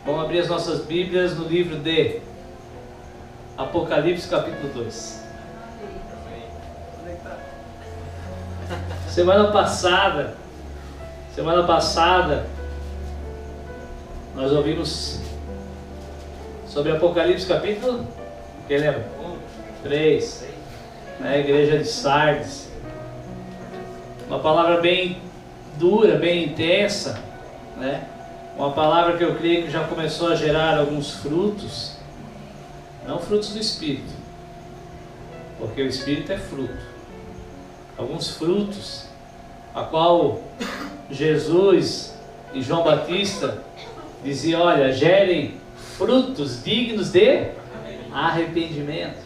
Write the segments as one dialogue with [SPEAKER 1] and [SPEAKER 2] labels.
[SPEAKER 1] Vamos abrir as nossas Bíblias no livro de Apocalipse, capítulo 2. Semana passada, nós ouvimos sobre Apocalipse, capítulo, quem lembra? 3, né? Igreja de Sardes. Uma palavra bem dura, bem intensa, né? Uma palavra que eu creio que já começou a gerar alguns frutos, não frutos do Espírito, porque o Espírito é fruto. Alguns frutos, a qual Jesus e João Batista diziam: olha, gerem frutos dignos de arrependimento.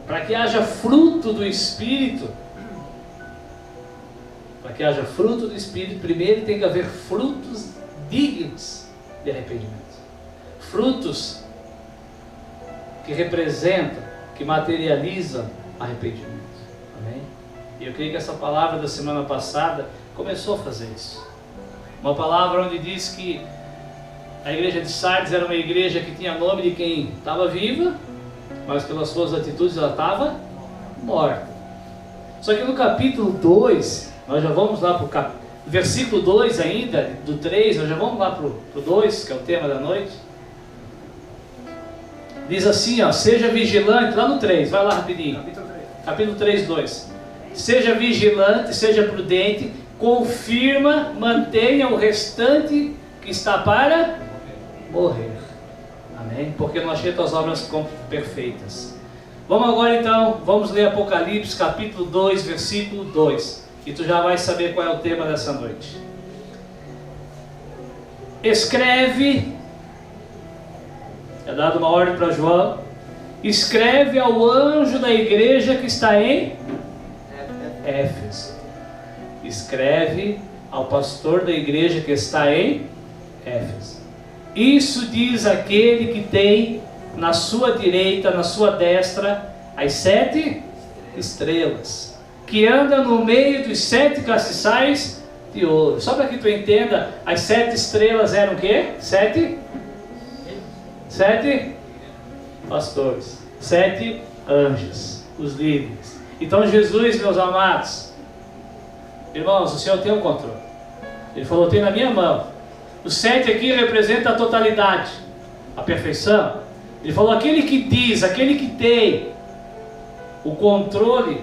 [SPEAKER 1] Para que haja fruto do Espírito, primeiro tem que haver frutos dignos de arrependimento. Frutos que representam, que materializam arrependimento. Amém? E eu creio que essa palavra da semana passada começou a fazer isso. Uma palavra onde diz que a igreja de Sardes era uma igreja que tinha nome de quem estava viva, mas pelas suas atitudes ela estava morta. Só que no capítulo 2, nós já vamos lá para o versículo 2 ainda, do 3, nós já vamos lá para o 2, que é o tema da noite. Diz assim, ó: seja vigilante, lá no 3, vai lá rapidinho. Capítulo 3, 2. Seja vigilante, seja prudente, confirma, mantenha o restante que está para morrer. Amém? Porque não achei tuas obras perfeitas. Vamos agora então, vamos ler Apocalipse capítulo 2, versículo 2. E tu já vai saber qual é o tema dessa noite. Escreve, é dado uma ordem para João: escreve ao anjo da igreja que está em Éfeso. Escreve ao pastor da igreja que está em Éfeso. Isso diz aquele que tem na sua direita, na sua destra, as 7 estrelas, que anda no meio dos 7 castiçais de ouro. Só para que tu entenda, as 7 estrelas eram o quê? 7 pastores, 7 anjos, os líderes. Então Jesus, meus amados irmãos, o Senhor tem o controle. Ele falou: tem na minha mão. Os 7 aqui representam a totalidade, a perfeição. Ele falou: aquele que diz, aquele que tem o controle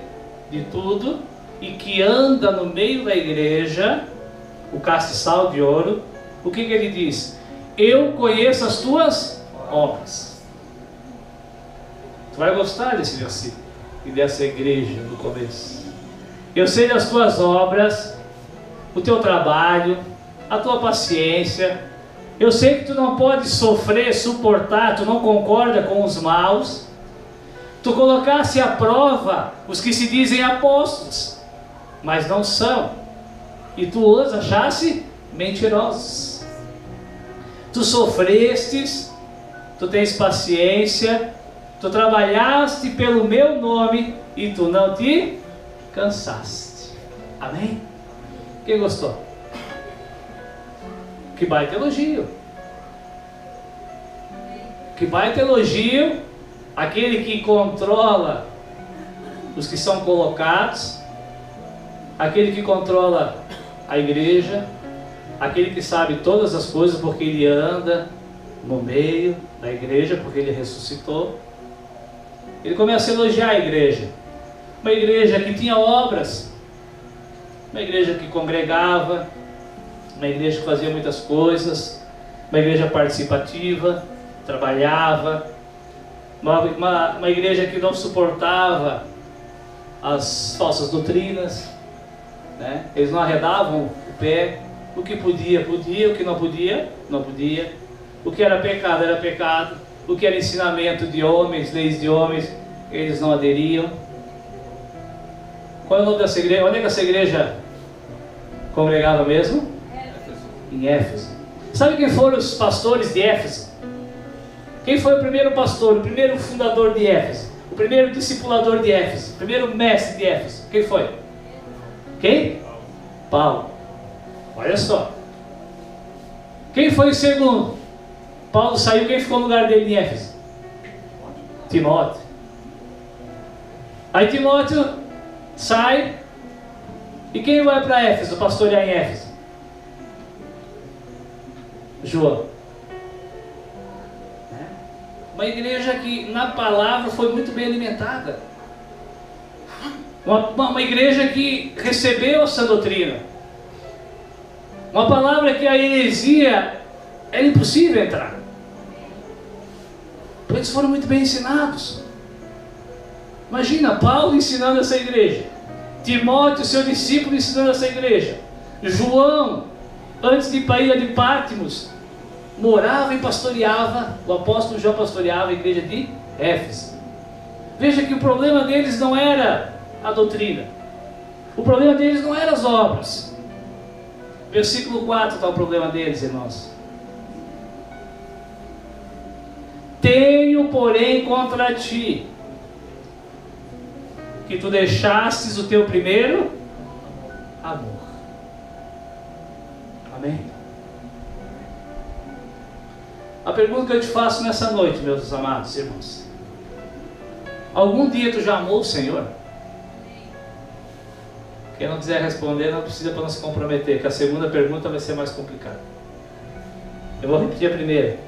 [SPEAKER 1] de tudo e que anda no meio da igreja, o castiçal de ouro, o que ele diz? Eu conheço as tuas obras. Tu vai gostar desse versículo e dessa igreja no começo. Eu sei das tuas obras, o teu trabalho, a tua paciência. Eu sei que tu não pode sofrer, suportar, tu não concorda com os maus. Tu colocaste à prova os que se dizem apóstolos, mas não são, e tu os achaste mentirosos. Tu sofrestes, tu tens paciência, tu trabalhaste pelo meu nome e tu não te cansaste. Amém? Quem gostou? Que baita elogio. Que baita elogio. Aquele que controla os que são colocados, aquele que controla a igreja, aquele que sabe todas as coisas porque ele anda no meio da igreja, porque ele ressuscitou. Ele começa a elogiar a igreja. Uma igreja que tinha obras, uma igreja que congregava, uma igreja que fazia muitas coisas, uma igreja participativa, trabalhava, uma igreja que não suportava as falsas doutrinas, né? Eles não arredavam o pé. O que podia, podia; o que não podia, não podia. O que era pecado, era pecado. O que era ensinamento de homens, leis de homens, eles não aderiam. Qual é o nome dessa igreja? Onde é que essa igreja congregava mesmo? Em Éfeso. Sabe quem foram os pastores de Éfeso? Quem foi o primeiro pastor, o primeiro fundador de Éfeso? O primeiro discipulador de Éfeso? O primeiro mestre de Éfeso? Quem foi? Quem? Paulo. Olha só. Quem foi o segundo? Paulo saiu, quem ficou no lugar dele em Éfeso? Timóteo. Aí Timóteo sai, e quem vai para Éfeso, pastorear em Éfeso? João. Uma igreja que na palavra foi muito bem alimentada. Uma igreja que recebeu essa doutrina. Uma palavra que a heresia era impossível entrar. Porque eles foram muito bem ensinados. Imagina, Paulo ensinando essa igreja. Timóteo, seu discípulo, ensinando essa igreja. João, antes de ir para a ilha de Patmos, morava e pastoreava, o apóstolo João pastoreava a igreja de Éfeso. Veja que o problema deles não era a doutrina. O problema deles não eram as obras. Versículo 4 está o problema deles, irmãos. Tenho, porém, contra ti, que tu deixastes o teu primeiro amor. Amém? A pergunta que eu te faço nessa noite, meus amados irmãos: algum dia tu já amou o Senhor? Quem não quiser responder não precisa, para não se comprometer, que a segunda pergunta vai ser mais complicada. Eu vou repetir a primeira.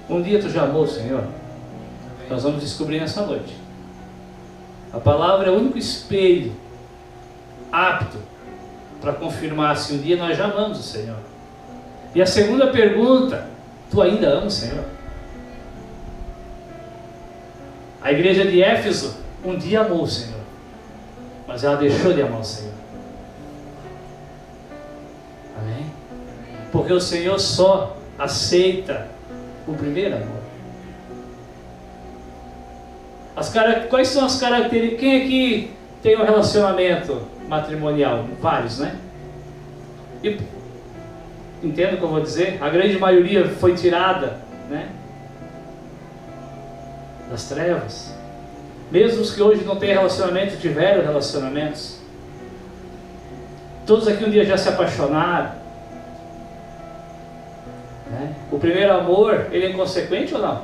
[SPEAKER 1] Um dia tu já amou o Senhor? Nós vamos descobrir nessa noite. A palavra é o único espelho apto para confirmar se um dia nós já amamos o Senhor. E a segunda pergunta: tu ainda ama o Senhor? A igreja de Éfeso um dia amou o Senhor, mas ela deixou de amar o Senhor. Amém? Porque o Senhor só aceita o primeiro amor. Quais são as características? Quem aqui tem um relacionamento matrimonial? Vários, né? E entendo o que eu vou dizer? A grande maioria foi tirada, né, das trevas. Mesmo os que hoje não têm relacionamento, tiveram relacionamentos. Todos aqui um dia já se apaixonaram, né? O primeiro amor, ele é inconsequente ou não?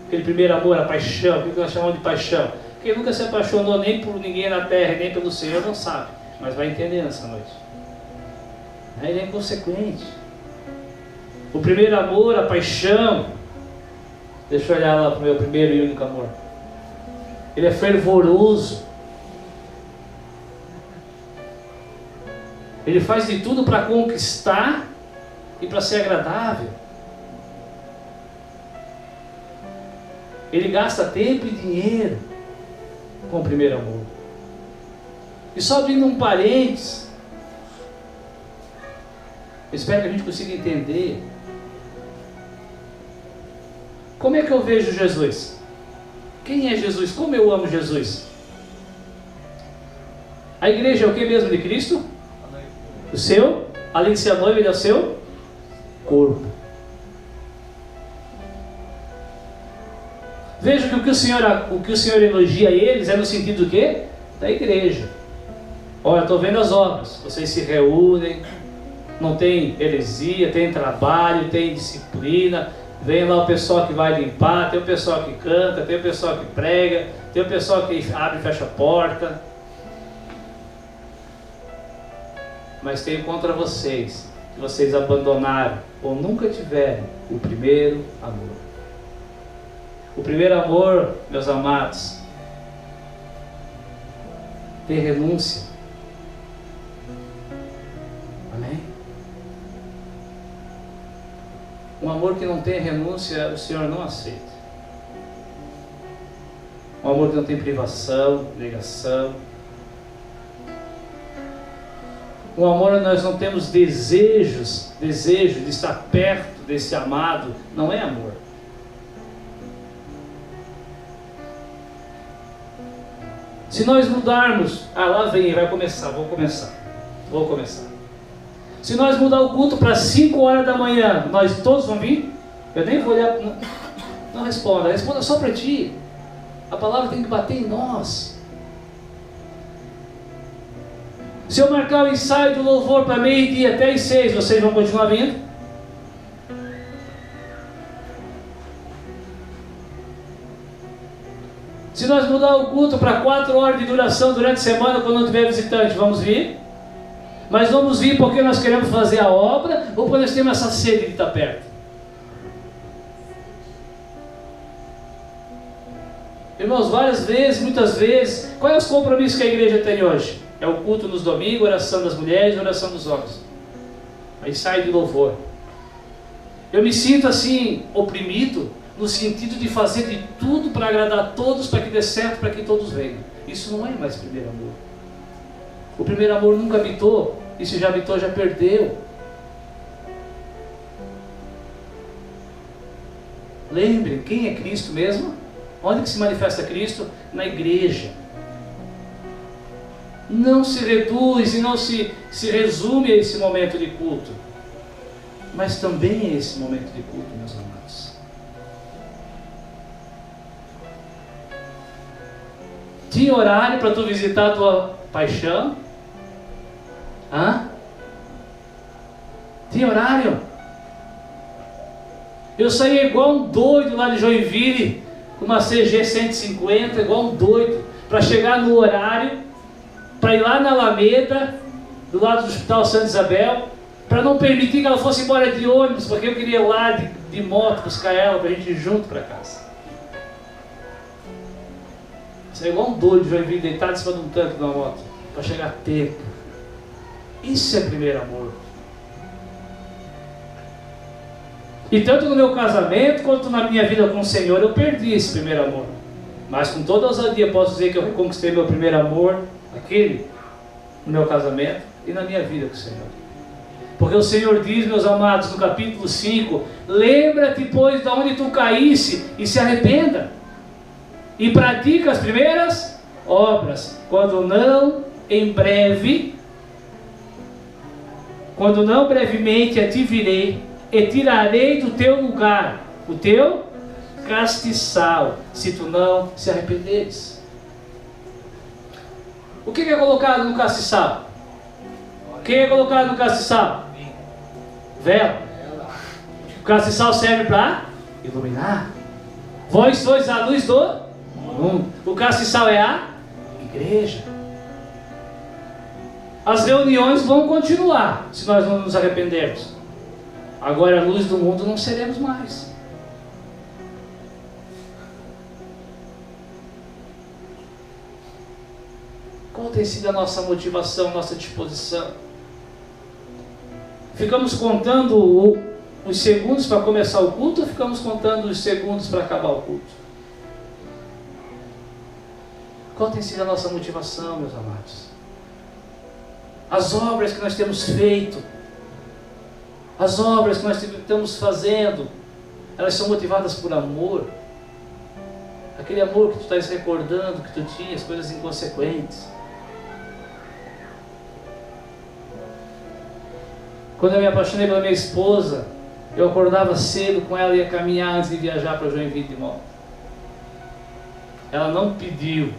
[SPEAKER 1] Aquele primeiro amor, a paixão, o que nós chamamos de paixão? Quem nunca se apaixonou nem por ninguém na terra, nem pelo Senhor, não sabe, mas vai entender nessa noite. Ele é inconsequente. O primeiro amor, a paixão, deixa eu olhar lá para o meu primeiro e único amor. Ele é fervoroso. Ele faz de tudo para conquistar e para ser agradável. Ele gasta tempo e dinheiro com o primeiro amor. E só abrindo um parênteses, eu espero que a gente consiga entender. Como é que eu vejo Jesus? Quem é Jesus? Como eu amo Jesus? A igreja é o que mesmo de Cristo? O seu, além de ser a noiva, ele é o seu corpo. Veja que o que o Senhor elogia eles é no sentido do quê? Da igreja. Olha, estou vendo as obras. Vocês se reúnem, não tem heresia, tem trabalho, tem disciplina. Vem lá o pessoal que vai limpar, tem o pessoal que canta, tem o pessoal que prega, tem o pessoal que abre e fecha a porta. Mas tenho contra vocês, que vocês abandonaram ou nunca tiveram o primeiro amor. O primeiro amor, meus amados, tem renúncia. Amém? Um amor que não tem renúncia, o Senhor não aceita. Um amor que não tem privação, negação. Um amor onde nós não temos desejo de estar perto desse amado, não é amor. Se nós mudarmos, lá vem, vou começar. Se nós mudar o culto para 5 horas da manhã, nós todos vamos vir? Eu nem vou olhar, não responda só para ti. A palavra tem que bater em nós. Se eu marcar o ensaio do louvor para meio-dia até às 6, vocês vão continuar vindo? Se nós mudar o culto para 4 horas de duração durante a semana, quando não tiver visitante, vamos vir? Mas vamos vir porque nós queremos fazer a obra, ou porque nós temos essa sede de estar perto? Irmãos, várias vezes, muitas vezes, qual é os compromissos que a igreja tem hoje? É o culto nos domingos, oração das mulheres, oração dos homens. Aí sai de louvor. Eu me sinto assim, oprimido, no sentido de fazer de tudo para agradar a todos, para que dê certo, para que todos venham. Isso não é mais primeiro amor. O primeiro amor nunca habitou, e se já habitou, já perdeu. Lembre, quem é Cristo mesmo? Onde que se manifesta Cristo? Na igreja. Não se reduz e não se resume a esse momento de culto, mas também é esse momento de culto, meus amados. Tinha horário para tu visitar a tua paixão? Tinha horário? Eu saía igual um doido lá de Joinville, com uma CG 150, igual um doido, para chegar no horário, para ir lá na Alameda, do lado do Hospital Santa Isabel, para não permitir que ela fosse embora de ônibus, porque eu queria ir lá de moto buscar ela, para a gente ir junto para casa. Saía igual um doido de Joinville, deitado em cima de um tanque de uma moto, para chegar a tempo. Isso é primeiro amor. E tanto no meu casamento, quanto na minha vida com o Senhor, eu perdi esse primeiro amor. Mas com toda ousadia posso dizer que eu reconquistei meu primeiro amor, aquele, no meu casamento e na minha vida com o Senhor. Porque o Senhor diz, meus amados, no capítulo 5, lembra-te, pois, de onde tu caísse e se arrependa. E pratica as primeiras obras, quando não brevemente a ti virei, e tirarei do teu lugar o teu castiçal, se tu não se arrependeres. O que é colocado no castiçal? O que é colocado no castiçal? Vela. O castiçal serve para iluminar. Vós sois a luz do mundo. O castiçal é a igreja. As reuniões vão continuar se nós não nos arrependermos. Agora a luz do mundo não seremos mais. Qual tem sido a nossa motivação, nossa disposição? Ficamos contando os segundos para começar o culto ou ficamos contando os segundos para acabar o culto? Qual tem sido a nossa motivação, meus amados? As obras que nós temos feito, as obras que nós estamos fazendo, elas são motivadas por amor. Aquele amor que tu estás recordando, que tu tinhas, coisas inconsequentes. Quando eu me apaixonei pela minha esposa, eu acordava cedo com ela e ia caminhar antes de viajar para Joinville de moto. Ela não pediu,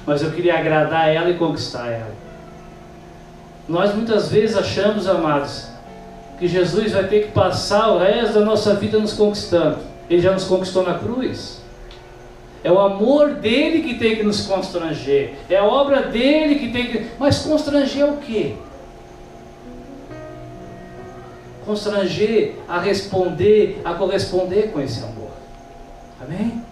[SPEAKER 1] mas eu queria agradar ela e conquistar ela. Nós muitas vezes achamos, amados, que Jesus vai ter que passar o resto da nossa vida nos conquistando. Ele já nos conquistou na cruz. É o amor dele que tem que nos constranger. É a obra dele que tem que... Mas constranger o quê? Constranger a responder, a corresponder com esse amor. Amém?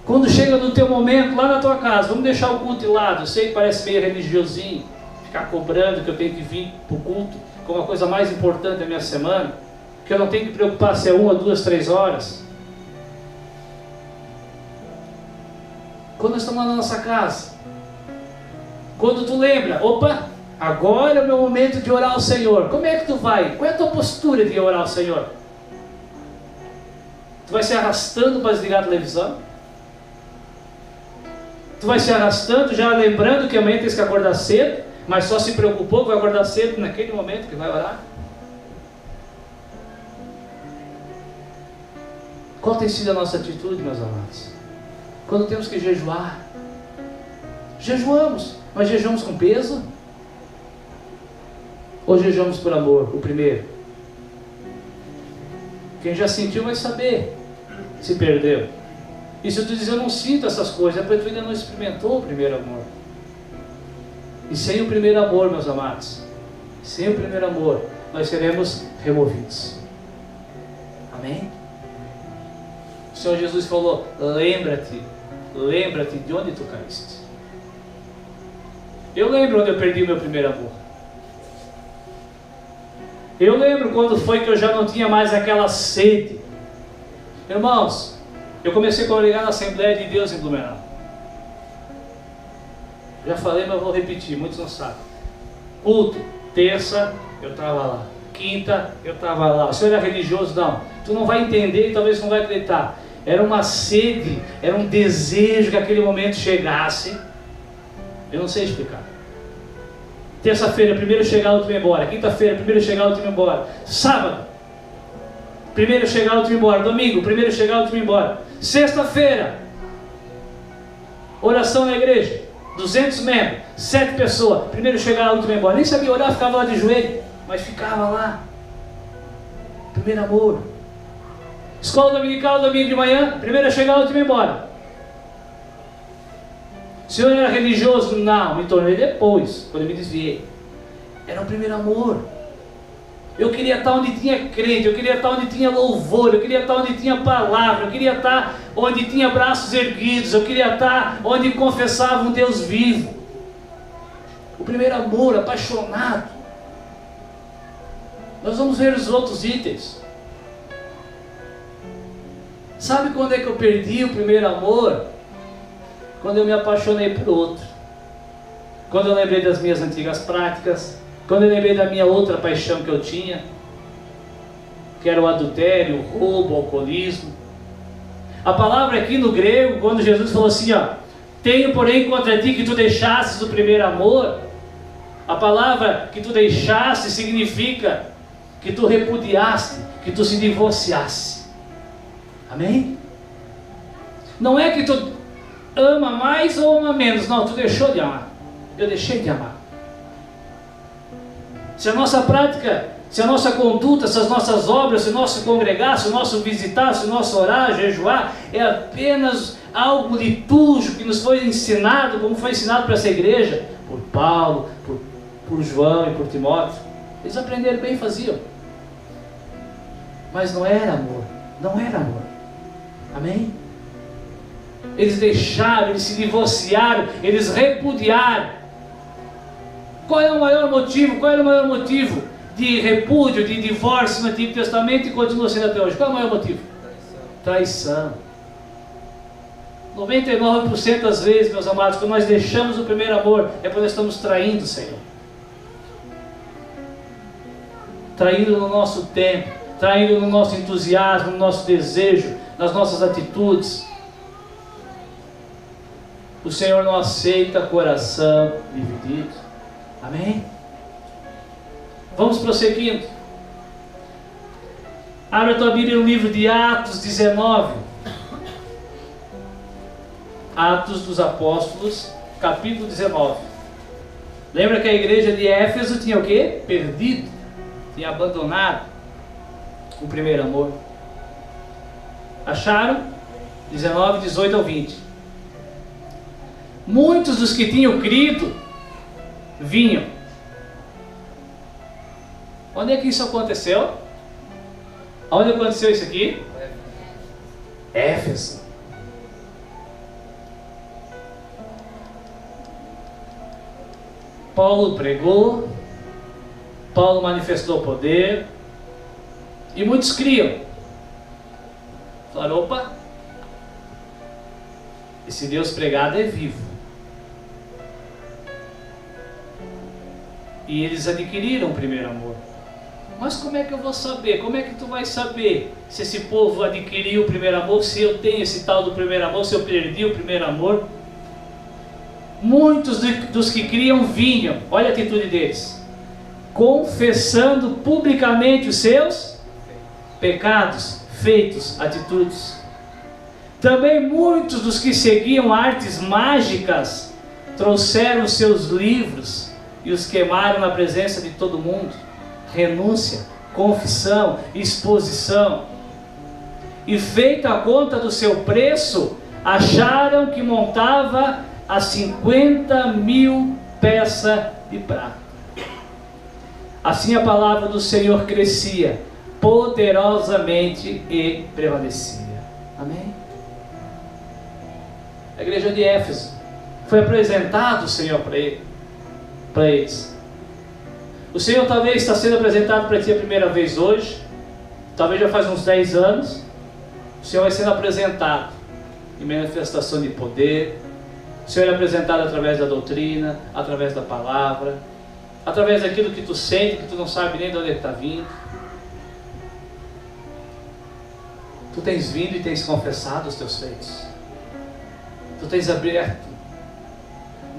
[SPEAKER 1] Quando chega no teu momento, lá na tua casa, vamos deixar o culto de lado. Eu sei que parece meio religiosinho, ficar cobrando que eu tenho que vir para o culto como a coisa mais importante da minha semana, que eu não tenho que preocupar se é 1, 2, 3 horas. Quando nós estamos lá na nossa casa, quando tu lembra, opa, agora é o meu momento de orar ao Senhor. Como é que tu vai? Qual é a tua postura de orar ao Senhor? Tu vai se arrastando para desligar a televisão? Tu vai se arrastando, já lembrando que amanhã tens que acordar cedo, mas só se preocupou que vai acordar cedo naquele momento que vai orar? Qual tem sido a nossa atitude, meus amados? Quando temos que jejuar, jejuamos, mas jejuamos com peso? Ou jejuamos por amor, o primeiro? Quem já sentiu vai saber se perdeu. E se tu diz, eu não sinto essas coisas, é porque tu ainda não experimentou o primeiro amor. E sem o primeiro amor, meus amados, sem o primeiro amor, nós seremos removidos. Amém? O Senhor Jesus falou, lembra-te de onde tu caíste. Eu lembro onde eu perdi o meu primeiro amor. Eu lembro quando foi que eu já não tinha mais aquela sede. Irmãos, eu comecei a congregar na Assembleia de Deus em Blumenau. Já falei, mas vou repetir, muitos não sabem. Culto, terça, eu estava lá. Quinta, eu estava lá. O senhor é religioso? Não. Tu não vai entender e talvez não vai acreditar. Era uma sede, era um desejo que aquele momento chegasse. Eu não sei explicar. Terça-feira, primeiro chegar, último embora. Quinta-feira, primeiro chegar, último embora. Sábado, primeiro chegar, último embora. Domingo, primeiro chegar, último embora. Sexta-feira, oração na igreja. 200 membros, 7 pessoas. Primeiro chegar, último embora. Nem sabia orar, ficava lá de joelho, mas ficava lá. Primeiro amor. Escola dominical, domingo de manhã. Primeiro chegar, último embora. O senhor era religioso? Não, me tornei depois, quando eu me desviei. Era o primeiro amor. Eu queria estar onde tinha crente, eu queria estar onde tinha louvor, eu queria estar onde tinha palavra, eu queria estar onde tinha braços erguidos, eu queria estar onde confessava um Deus vivo. O primeiro amor, apaixonado. Nós vamos ver os outros itens. Sabe quando é que eu perdi o primeiro amor? Quando eu me apaixonei por outro. Quando eu lembrei das minhas antigas práticas. Quando eu lembrei da minha outra paixão que eu tinha, que era o adultério, o roubo, o alcoolismo. A palavra aqui no grego, quando Jesus falou assim, ó, tenho porém contra ti que tu deixasses o primeiro amor. A palavra que tu deixaste significa que tu repudiaste, que tu se divorciasse. Amém? Não é que tu ama mais ou ama menos, não, tu deixou de amar. Eu deixei de amar. Se a nossa prática, se a nossa conduta, se as nossas obras, se o nosso congregar, se o nosso visitar, se o nosso orar, jejuar, é apenas algo litúrgico que nos foi ensinado, como foi ensinado para essa igreja, por Paulo, por João e por Timóteo. Eles aprenderam bem e faziam. Mas não era amor, não era amor. Amém? Eles deixaram, eles se divorciaram, eles repudiaram. Qual é o maior motivo? Qual era o maior motivo de repúdio, de divórcio no Antigo Testamento e continua sendo até hoje? Qual é o maior motivo? Traição. 99% das vezes, meus amados, quando nós deixamos o primeiro amor, é porque nós estamos traindo o Senhor. Traindo no nosso tempo, traindo no nosso entusiasmo, no nosso desejo, nas nossas atitudes. O Senhor não aceita coração dividido. Amém? Vamos prosseguindo. Abra a tua Bíblia no livro de Atos 19. Atos dos Apóstolos, capítulo 19. Lembra que a igreja de Éfeso tinha o quê? Perdido. Tinha abandonado o primeiro amor. Acharam? 19, 18 ao 20. Muitos dos que tinham crido vinham. Onde é que isso aconteceu? Onde aconteceu isso aqui? Éfeso. Paulo pregou, Paulo manifestou poder, e muitos criam. Falaram, opa, esse Deus pregado é vivo. E eles adquiriram o primeiro amor. Mas como é que eu vou saber? Como é que tu vai saber se esse povo adquiriu o primeiro amor, se eu tenho esse tal do primeiro amor, se eu perdi o primeiro amor? Muitos dos que criam vinham, olha a atitude deles, confessando publicamente os seus pecados, feitos, atitudes. Também muitos dos que seguiam artes mágicas trouxeram seus livros e os queimaram na presença de todo mundo. Renúncia, confissão, exposição. E feita a conta do seu preço, acharam que montava a 50.000 peças de prata. Assim a palavra do Senhor crescia poderosamente e prevalecia. Amém? A igreja de Éfeso, foi apresentado o Senhor para eles. O Senhor talvez está sendo apresentado para ti a primeira vez hoje, talvez já faz uns 10 anos. O Senhor vai sendo apresentado em manifestação de poder. O Senhor é apresentado através da doutrina, através da palavra, através daquilo que tu sente, que tu não sabe nem de onde está vindo. Tu tens vindo e tens confessado os teus feitos. Tu tens aberto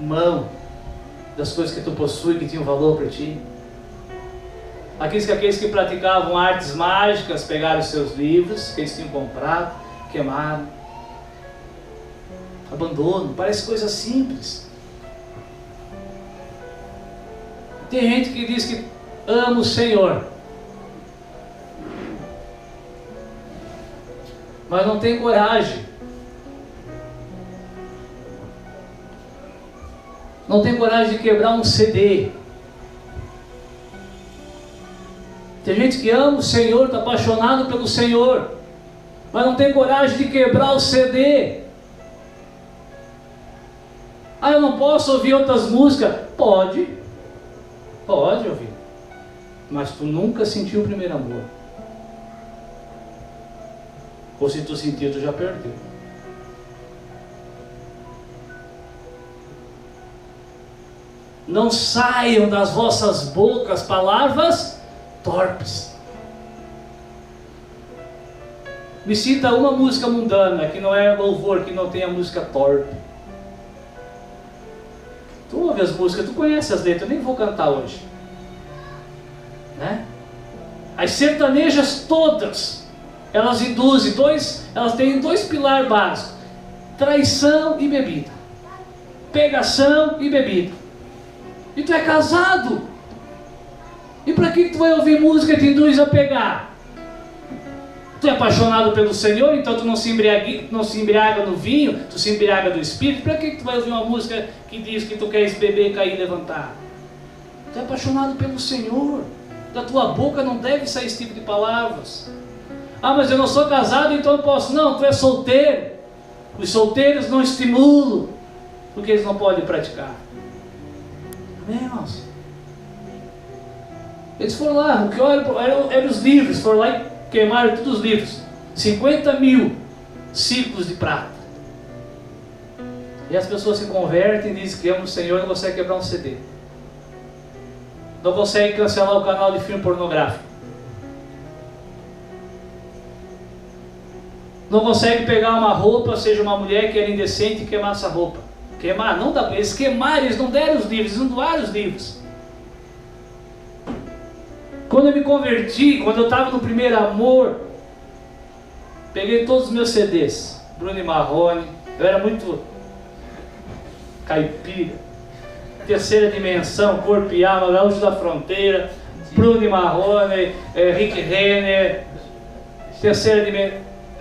[SPEAKER 1] mão das coisas que tu possui, que tinham valor para ti. Aqueles que praticavam artes mágicas pegaram os seus livros que eles tinham comprado, queimaram. Abandono, parece coisa simples. Tem gente que diz que ama o Senhor, mas não tem coragem. Não tem coragem de quebrar um CD. Tem gente que ama o Senhor, está apaixonado pelo Senhor, mas não tem coragem de quebrar o CD. Ah, eu não posso ouvir outras músicas. Pode ouvir, mas tu nunca sentiu o primeiro amor. Ou se tu sentiu, tu já perdeu. Não saiam das vossas bocas palavras torpes. Me cita uma música mundana que não é louvor, que não tem a música torpe. Tu ouve as músicas, tu conhece as letras, eu nem vou cantar hoje, né? As sertanejas todas, elas induzem elas têm dois pilares básicos: traição e bebida, pegação e bebida. E tu é casado, e para que tu vai ouvir música que te induz a pegar? Tu é apaixonado pelo Senhor, então tu não se embriaga no vinho, tu se embriaga do Espírito. Para que tu vai ouvir uma música que diz que tu queres beber, cair e levantar? Tu é apaixonado pelo Senhor. Da tua boca não deve sair esse tipo de palavras. Ah, mas eu não sou casado, então eu posso. Não, tu é solteiro. Os solteiros não estimulam, porque eles não podem praticar. Amém, irmãos? Eles foram lá, o que eram os livros, foram lá e queimaram todos os livros. 50.000 ciclos de prata. E as pessoas se convertem e dizem que amam o Senhor e não conseguem quebrar um CD. Não conseguem cancelar o canal de filme pornográfico. Não conseguem pegar uma roupa, seja uma mulher que era indecente, e queimar essa roupa. Queimar, não dá, eles queimaram, eles não deram os livros, eles não doaram os livros. Quando eu me converti, quando eu estava no primeiro amor, peguei todos os meus CDs, Bruno e Marrone, eu era muito caipira, Terceira Dimensão, Corpo e Alma, Gaúcho da Fronteira, Bruno e Marrone, Rick Renner, Terceira Dimensão,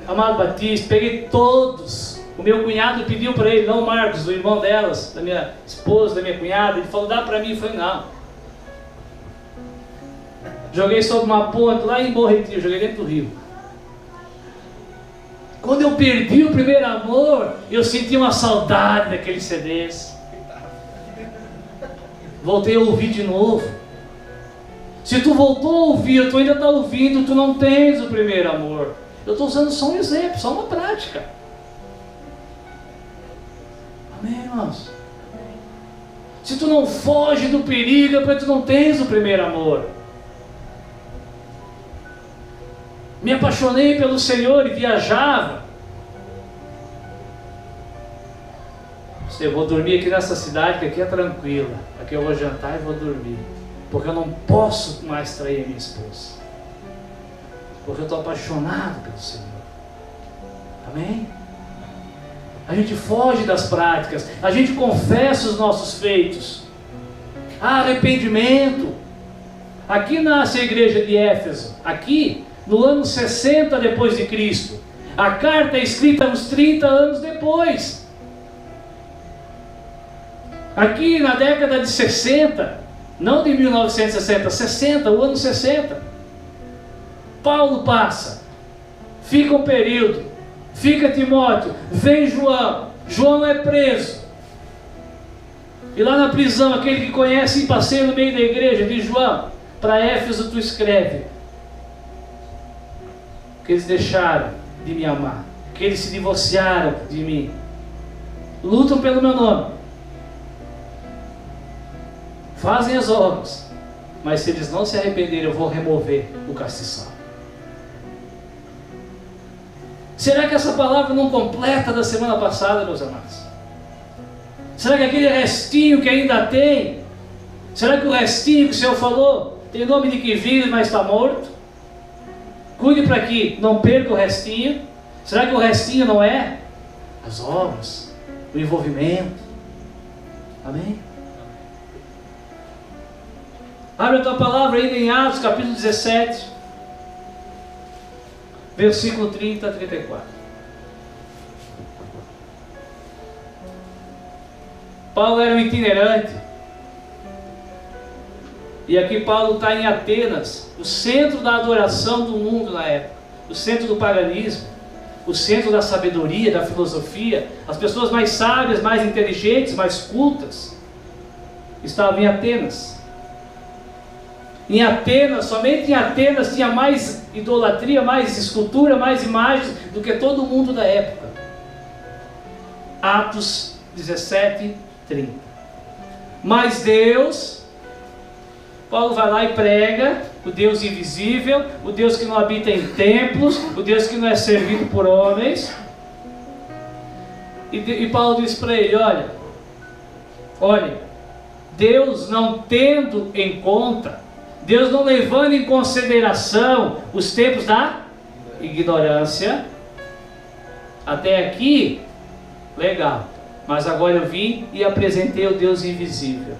[SPEAKER 1] Amado Batista, peguei todos. O meu cunhado pediu para ele, não o Marcos, o irmão delas, da minha esposa, da minha cunhada, ele falou, dá para mim, eu falei, não. Joguei sobre uma ponte lá em Bom Retiro, joguei dentro do rio. Quando eu perdi o primeiro amor, eu senti uma saudade daqueles CDs. Voltei a ouvir de novo. Se tu voltou a ouvir, tu ainda está ouvindo, tu não tens o primeiro amor. Eu estou usando só um exemplo, só uma prática. Amém, irmãos? Se tu não foge do perigo, é porque tu não tens o primeiro amor. Me apaixonei pelo Senhor e viajava. Eu vou dormir aqui nessa cidade, que aqui é tranquila. Aqui eu vou jantar e vou dormir. Porque eu não posso mais trair a minha esposa. Porque eu estou apaixonado pelo Senhor. Amém? A gente foge das práticas, a gente confessa os nossos feitos. Há arrependimento. Aqui nasce a igreja de Éfeso, aqui no ano 60 depois de Cristo. A carta é escrita uns 30 anos depois. Aqui na década de 60, não de 1960, 60, o ano 60. Paulo passa, fica um período, fica Timóteo, vem João, João é preso. E lá na prisão, aquele que conhece e passeia no meio da igreja, diz: João, para Éfeso tu escreve que eles deixaram de me amar, que eles se divorciaram de mim, lutam pelo meu nome, fazem as obras, mas se eles não se arrependerem, eu vou remover o castiçal. Será que essa palavra não completa da semana passada, meus amados? Será que aquele restinho que ainda tem, será que o restinho que o Senhor falou tem nome de que vive, mas está morto? Cuide para que não perca o restinho. Será que o restinho não é as obras, o envolvimento? Amém? Abre a tua palavra ainda em Atos capítulo 17, versículo 30 a 34. Paulo era um itinerante. E aqui Paulo está em Atenas, o centro da adoração do mundo na época, o centro do paganismo, o centro da sabedoria, da filosofia. As pessoas mais sábias, mais inteligentes, mais cultas estavam em Atenas. Em Atenas, somente em Atenas tinha mais idolatria, mais escultura, mais imagens do que todo o mundo da época. Atos 17, 30. Mas Deus, Paulo vai lá e prega o Deus invisível, o Deus que não habita em templos, o Deus que não é servido por homens. E Paulo diz para ele: olha, Deus não tendo em conta, Deus não levando em consideração os tempos da ignorância, até aqui, legal, mas agora eu vim e apresentei o Deus invisível.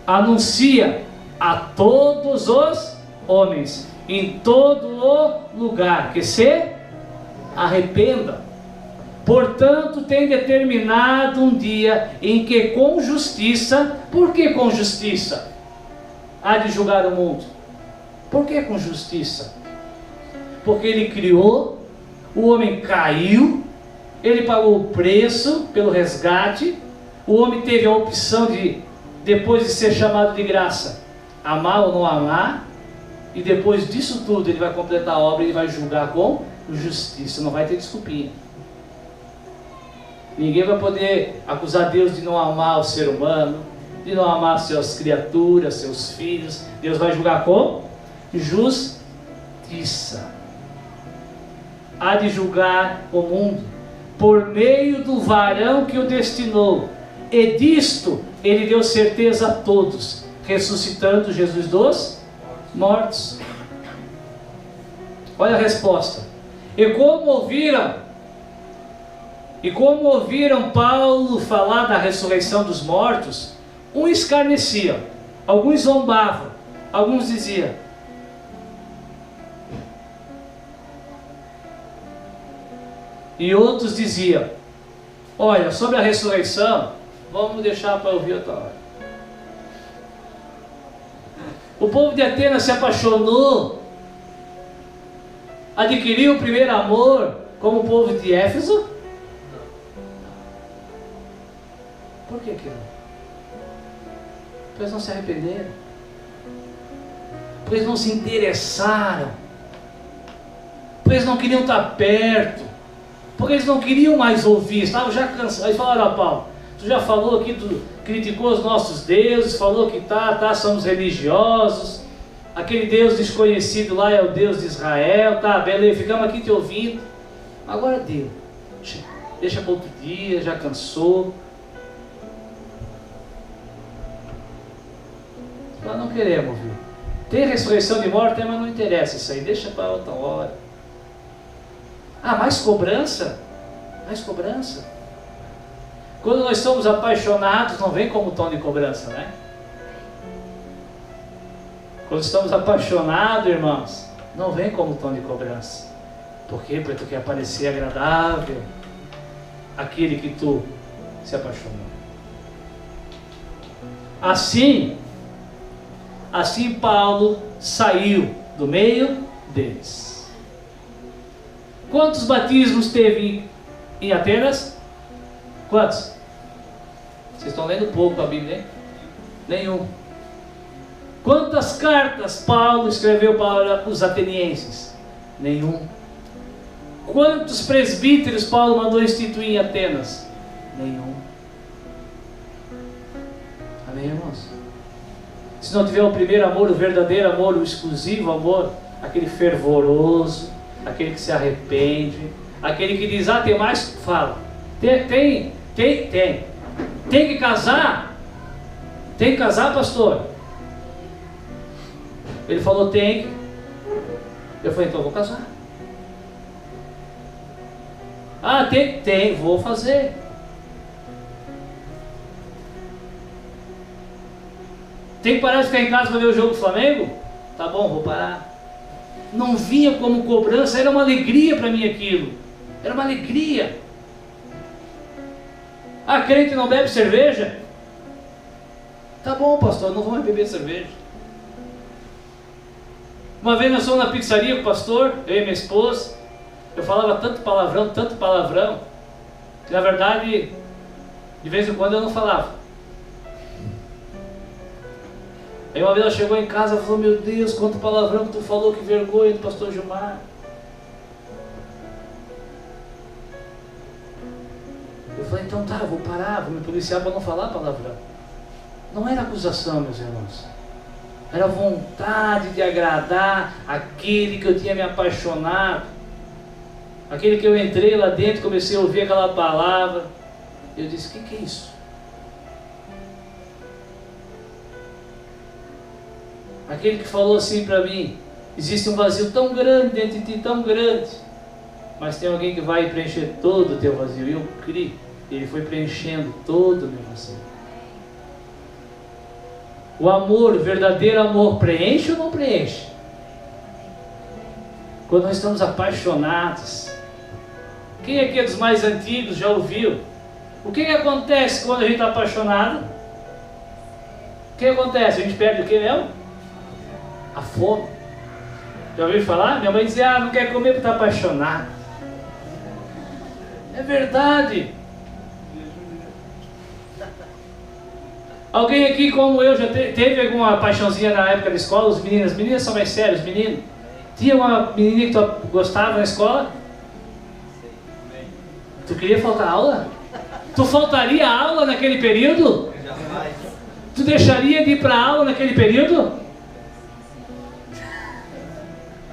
[SPEAKER 1] Anuncia a todos os homens, em todo o lugar, que se arrependam. Portanto, tem determinado um dia em que com justiça, por que com justiça? Há de julgar o mundo. Por que com justiça? Porque Ele criou, o homem caiu, Ele pagou o preço pelo resgate, o homem teve a opção de, depois de ser chamado de graça, amar ou não amar, e depois disso tudo Ele vai completar a obra e Ele vai julgar com justiça, não vai ter desculpinha. Ninguém vai poder acusar Deus de não amar o ser humano, de não amar suas criaturas, seus filhos. Deus vai julgar com justiça. Há de julgar o mundo por meio do varão que o destinou, e disto Ele deu certeza a todos, ressuscitando Jesus dos mortos. Olha a resposta. E como ouviram Paulo falar da ressurreição dos mortos, uns escarneciam, alguns zombavam, alguns diziam: e outros diziam: olha, sobre a ressurreição, vamos deixar para ouvir outra hora. O povo de Atenas se apaixonou, adquiriu o primeiro amor como o povo de Éfeso? Por que não? Porque eles não se arrependeram, porque eles não se interessaram, porque eles não queriam estar perto, porque eles não queriam mais ouvir, estavam já cansados. Eles falaram: Paulo, tu já falou aqui, tu criticou os nossos deuses, falou que somos religiosos, aquele Deus desconhecido lá é o Deus de Israel, beleza, ficamos aqui te ouvindo, agora deu, deixa para outro dia, já cansou. Nós não queremos ouvir. Tem ressurreição de morte, mas não interessa isso aí, deixa para outra hora. Mais cobrança? Mais cobrança. Quando nós somos apaixonados, não vem como tom de cobrança, né? Quando estamos apaixonados, irmãos, não vem como tom de cobrança. Por quê? Porque tu quer parecer agradável àquele que tu se apaixonou. Assim Paulo saiu do meio deles. Quantos batismos teve em Atenas? Quantos? Vocês estão lendo pouco a Bíblia, hein? Nenhum. Quantas cartas Paulo escreveu para os atenienses? Nenhum. Quantos presbíteros Paulo mandou instituir em Atenas? Nenhum. Amém, irmãos? Se não tiver o primeiro amor, o verdadeiro amor, o exclusivo amor, aquele fervoroso, aquele que se arrepende, aquele que diz, tem mais, fala. Tem que casar? Tem que casar, pastor? Ele falou, tem que. Eu falei, então eu vou casar. Tem, vou fazer. Tem que parar de ficar em casa para ver o jogo do Flamengo? Tá bom, vou parar. Não vinha como cobrança, era uma alegria para mim aquilo. Era uma alegria. Crente não bebe cerveja? Tá bom, pastor, não vou mais beber cerveja. Uma vez nós fomos na pizzaria com o pastor, eu e minha esposa. Eu falava tanto palavrão, que na verdade, de vez em quando eu não falava. Aí uma vez ela chegou em casa e falou, meu Deus, quanto palavrão que tu falou, que vergonha do pastor Gilmar. Eu falei, então tá, vou parar, vou me policiar para não falar palavrão. Não era acusação, meus irmãos. Era vontade de agradar aquele que eu tinha me apaixonado. Aquele que eu entrei lá dentro, comecei a ouvir aquela palavra. Eu disse, o que é isso? Aquele que falou assim para mim, existe um vazio tão grande dentro de ti, tão grande, mas tem alguém que vai preencher todo o teu vazio. E eu criei, ele foi preenchendo todo o meu vazio. O amor, o verdadeiro amor, preenche ou não preenche? Quando nós estamos apaixonados. Quem aqui é dos mais antigos já ouviu? O que acontece quando a gente está apaixonado? O que acontece? A gente perde o que mesmo? A fome. Já ouviu falar? Minha mãe dizia, não quer comer porque está apaixonado. É verdade. Alguém aqui como eu já teve alguma paixãozinha na época da escola? As meninas são mais sérias, meninos. Tinha uma menina que tu gostava na escola? Tu queria faltar aula? Tu faltaria aula naquele período? Tu deixaria de ir para aula naquele período?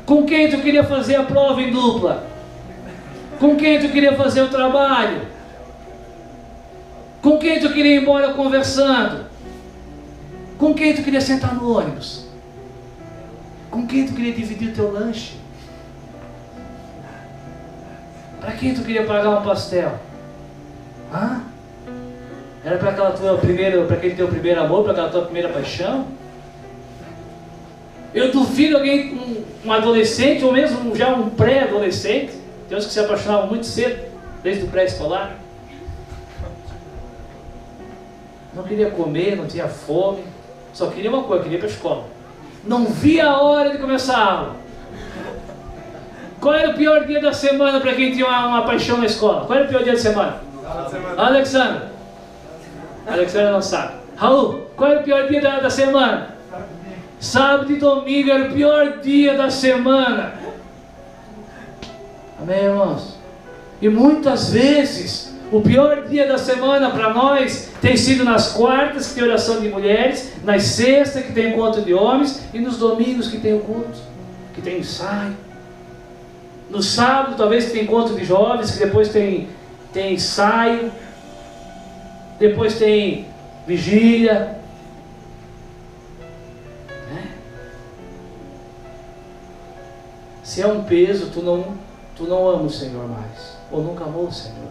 [SPEAKER 1] Com quem tu queria fazer a prova em dupla? Com quem tu queria fazer o trabalho? Com quem tu queria ir embora conversando? Com quem tu queria sentar no ônibus? Com quem tu queria dividir o teu lanche? Para quem tu queria pagar um pastel? Era para aquele teu primeiro amor, para aquela tua primeira paixão? Eu duvido alguém, um adolescente, ou mesmo já um pré-adolescente, tem uns que se apaixonavam muito cedo, desde o pré-escolar. Não queria comer, não tinha fome, só queria uma coisa, queria ir para a escola. Não via a hora de começar a aula. Qual era o pior dia da semana para quem tinha uma paixão na escola? Qual era o pior dia da semana? Alexandre. Alexandre não sabe. Raul, qual era o pior dia da semana? Sábado e domingo era o pior dia da semana. Amém, irmãos? E muitas vezes o pior dia da semana para nós tem sido nas quartas, que tem oração de mulheres, nas sextas, que tem encontro de homens, e nos domingos, que tem o culto, que tem ensaio. No sábado, talvez, que tem encontro de jovens, que depois tem ensaio, depois tem vigília. Se é um peso, tu não ama o Senhor mais, ou nunca amou o Senhor.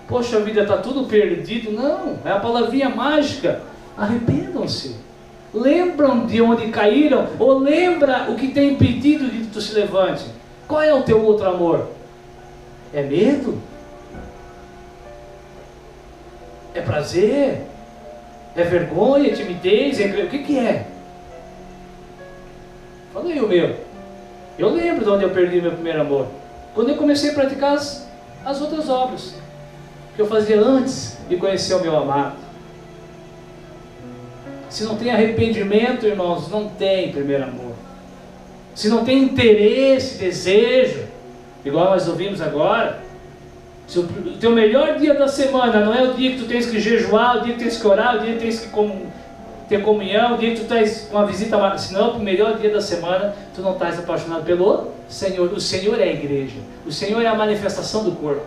[SPEAKER 1] poxa vida, está tudo perdido. Não, é a palavrinha mágica. Arrependam-se. Lembram de onde caíram, ou lembra o que tem impedido de que tu se levante. Qual é o teu outro amor? É medo? É prazer? É vergonha, timidez? O que é? Falei o meu. Eu lembro de onde eu perdi meu primeiro amor. Quando eu comecei a praticar as outras obras que eu fazia antes de conhecer o meu amado. Se não tem arrependimento, irmãos, não tem primeiro amor. Se não tem interesse, desejo, igual nós ouvimos agora, se o teu melhor dia da semana não é o dia que tu tens que jejuar, o dia que tens que orar, o dia que tens que ter comunhão, o dia que tu tens uma visita, se não é o melhor dia da semana, tu não estás apaixonado pelo Senhor. O Senhor é a igreja, o Senhor é a manifestação do corpo,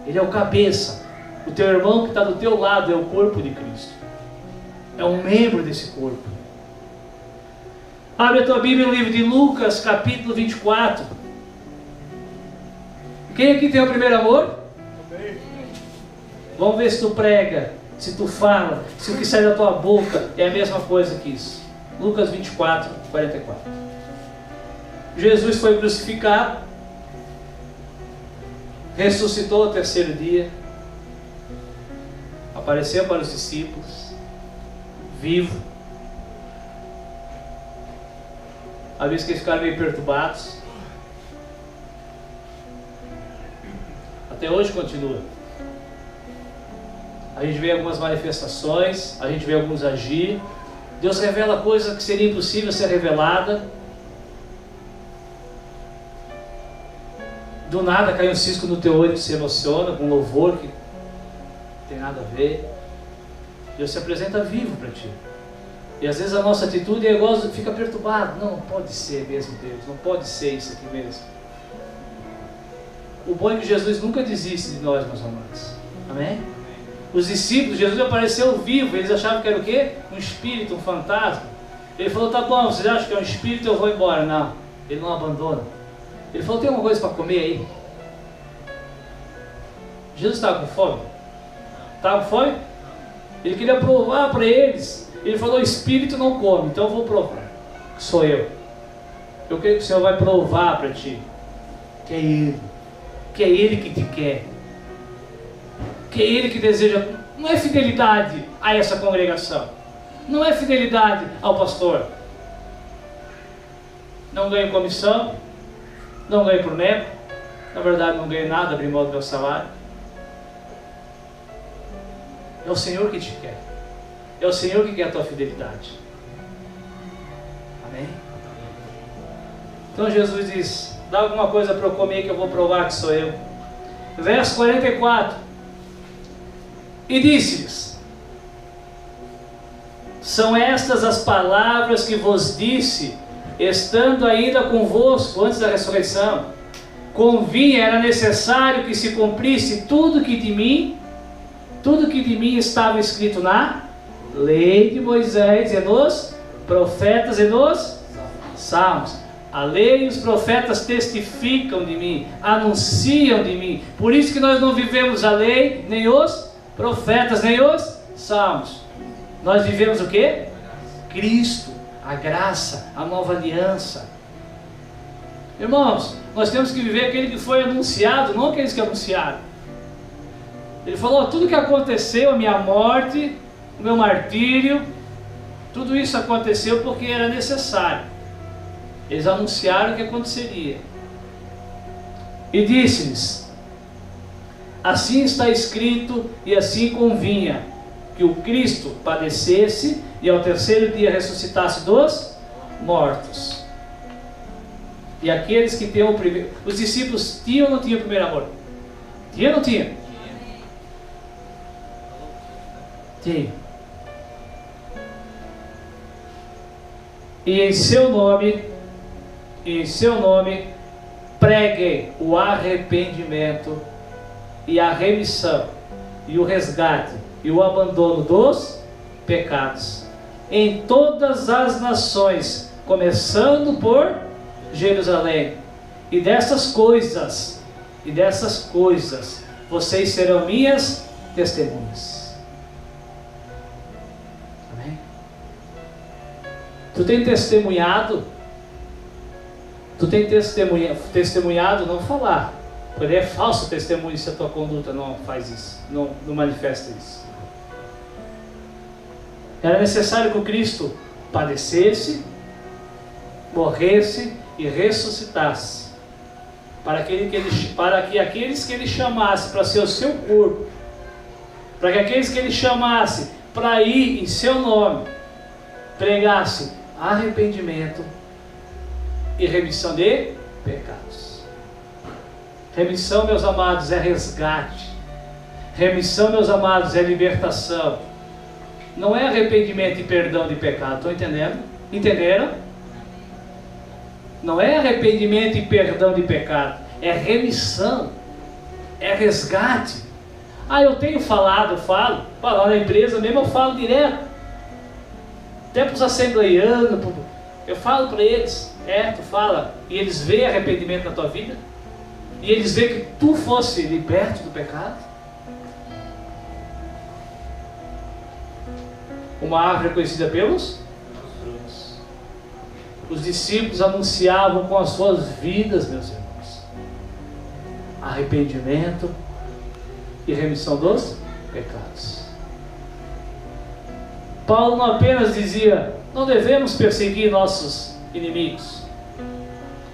[SPEAKER 1] Ele é o cabeça. O teu irmão que está do teu lado é o corpo de Cristo, é um membro desse corpo. Abre a tua Bíblia no livro de Lucas, capítulo 24. Quem aqui tem o primeiro amor? Vamos ver se tu prega, se tu fala, se o que sai da tua boca é a mesma coisa que isso. Lucas 24, 44. Jesus foi crucificado, ressuscitou ao terceiro dia, apareceu para os discípulos, vivo. Às vezes que eles ficaram meio perturbados. Até hoje continua. A gente vê algumas manifestações, a gente vê alguns agir. Deus revela coisa que seria impossível ser revelada. Do nada cai um cisco no teu olho que se emociona com um louvor que não tem nada a ver. Deus se apresenta vivo para ti. E às vezes a nossa atitude é igual, fica perturbado. Não pode ser mesmo, Deus, não pode ser isso aqui mesmo. O bom é que Jesus nunca desiste de nós, meus amados. Amém? Os discípulos, Jesus apareceu vivo, eles achavam que era o quê? Um espírito, um fantasma. Ele falou, tá bom, vocês acham que é um espírito, eu vou embora. Não, ele não abandona. Ele falou, tem alguma coisa para comer aí? Jesus estava com fome? Estava com fome? Ele queria provar para eles. Ele falou, o espírito não come, então eu vou provar. Sou eu. Eu creio que o Senhor vai provar para ti que é Ele. Que é Ele que te quer. Que é Ele que deseja. Não é fidelidade a essa congregação. Não é fidelidade ao pastor. Não ganho comissão. Não ganho por membro. Na verdade não ganho nada, abri mão do meu salário. É o Senhor que te quer. É o Senhor que quer a tua fidelidade. Amém? Então Jesus diz, dá alguma coisa para eu comer que eu vou provar que sou eu. Verso 44. E disse-lhes, são estas as palavras que vos disse, estando ainda convosco antes da ressurreição. Convinha, era necessário que se cumprisse tudo que de mim estava escrito na lei de Moisés e nos profetas e nos salmos. A lei e os profetas testificam de mim, anunciam de mim. Por isso que nós não vivemos a lei, nem os profetas, nem os salmos. Nós vivemos o quê? Cristo, a graça, a nova aliança. Irmãos, nós temos que viver aquele que foi anunciado, não aqueles que anunciaram. Ele falou, tudo que aconteceu, a minha morte, o meu martírio, tudo isso aconteceu porque era necessário. Eles anunciaram o que aconteceria. E disse-lhes, assim está escrito e assim convinha, que o Cristo padecesse e ao terceiro dia ressuscitasse dos mortos. E aqueles que tinham o primeiro... Os discípulos tinham ou não tinham o primeiro amor? Tinha ou não tinha? Tinha. E em seu nome, preguem o arrependimento e a remissão e o resgate e o abandono dos pecados em todas as nações, começando por Jerusalém. E dessas coisas vocês serão minhas testemunhas. Amém? Tu tem testemunhado? Tu tem testemunhado, não falar. Porque é falso testemunho se a tua conduta não faz isso, não manifesta isso. Era necessário que o Cristo padecesse, morresse e ressuscitasse, para que aqueles que Ele chamasse para ser o seu corpo, para que aqueles que Ele chamasse para ir em seu nome, pregasse arrependimento e remissão de pecados. Remissão, meus amados, é resgate. Remissão, meus amados, é libertação. Não é arrependimento e perdão de pecado. Estão entendendo? Entenderam? Não é arrependimento e perdão de pecado. É remissão. É resgate. Eu tenho falado, eu falo. Lá na empresa mesmo eu falo direto. Até para os assembleianos. Eu falo para eles. Tu fala. E eles veem arrependimento na tua vida. E eles veem que tu fosse liberto do pecado. Uma árvore conhecida pelos frutos. Os discípulos anunciavam com as suas vidas, meus irmãos, arrependimento e remissão dos pecados. Paulo não apenas dizia, não devemos perseguir nossos inimigos.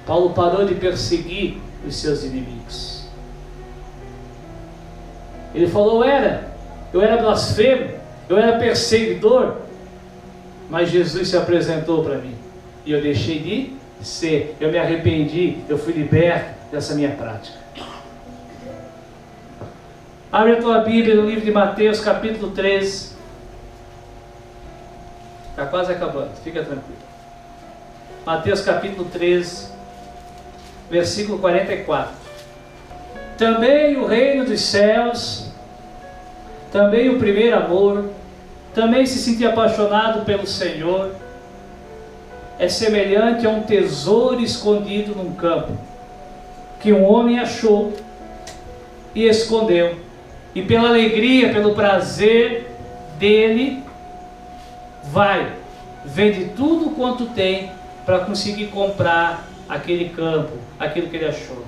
[SPEAKER 1] Paulo parou de perseguir os seus inimigos. Ele falou, eu era blasfemo, eu era perseguidor, mas Jesus se apresentou para mim, e eu deixei de ser, eu me arrependi, eu fui liberto dessa minha prática. Abre a tua Bíblia no livro de Mateus, capítulo 13, está quase acabando, fica tranquilo. Mateus capítulo 13, versículo 44. Também o reino dos céus, também o primeiro amor, também se sentir apaixonado pelo Senhor, é semelhante a um tesouro escondido num campo, que um homem achou e escondeu, e pela alegria, pelo prazer dele, vende tudo quanto tem, para conseguir comprar aquele campo, aquilo que ele achou.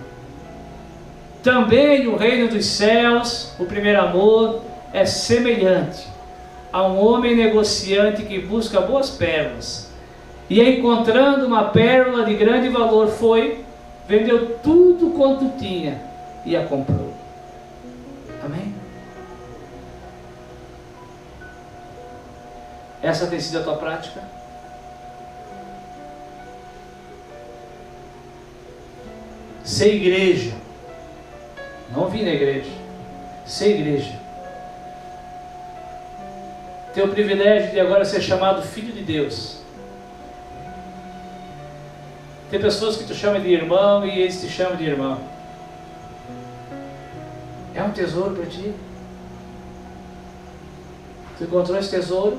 [SPEAKER 1] Também o reino dos céus, o primeiro amor, é semelhante a um homem negociante que busca boas pérolas, e encontrando uma pérola de grande valor, vendeu tudo quanto tinha e a comprou. Amém? Essa tem sido a tua prática? Ser igreja, não vir na igreja, ser igreja, ter o privilégio de agora ser chamado filho de Deus. Tem pessoas que tu chama de irmão e eles te chamam de irmão. É um tesouro para ti. Tu encontrou esse tesouro?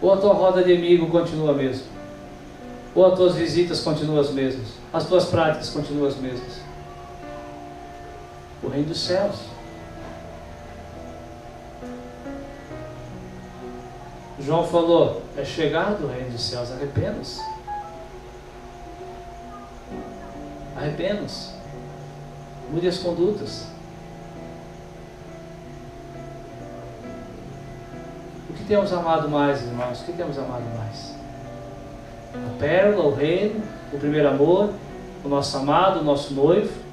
[SPEAKER 1] Ou a tua roda de amigo continua a mesma? Ou as tuas visitas continuam as mesmas? As tuas práticas continuam as mesmas? O reino dos céus. João falou, é chegado o reino dos céus, arrependa-se. Arrependa-se. Mude as condutas. O que temos amado mais, irmãos? O que temos amado mais? A pérola, o reino, o primeiro amor, o nosso amado, o nosso noivo?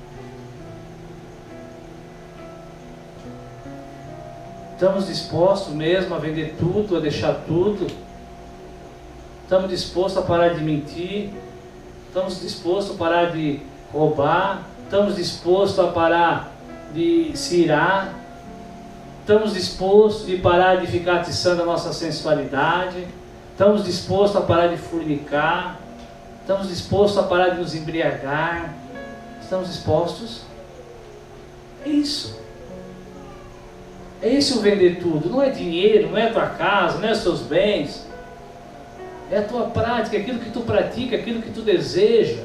[SPEAKER 1] Estamos dispostos mesmo a vender tudo, a deixar tudo? Estamos dispostos a parar de mentir? Estamos dispostos a parar de roubar? Estamos dispostos a parar de se irar? Estamos dispostos a parar de ficar atiçando a nossa sensualidade? Estamos dispostos a parar de fornicar? Estamos dispostos a parar de nos embriagar? Estamos dispostos? É isso. É esse o vender tudo. Não é dinheiro, não é a tua casa, não é os teus bens. É a tua prática, aquilo que tu pratica, aquilo que tu deseja,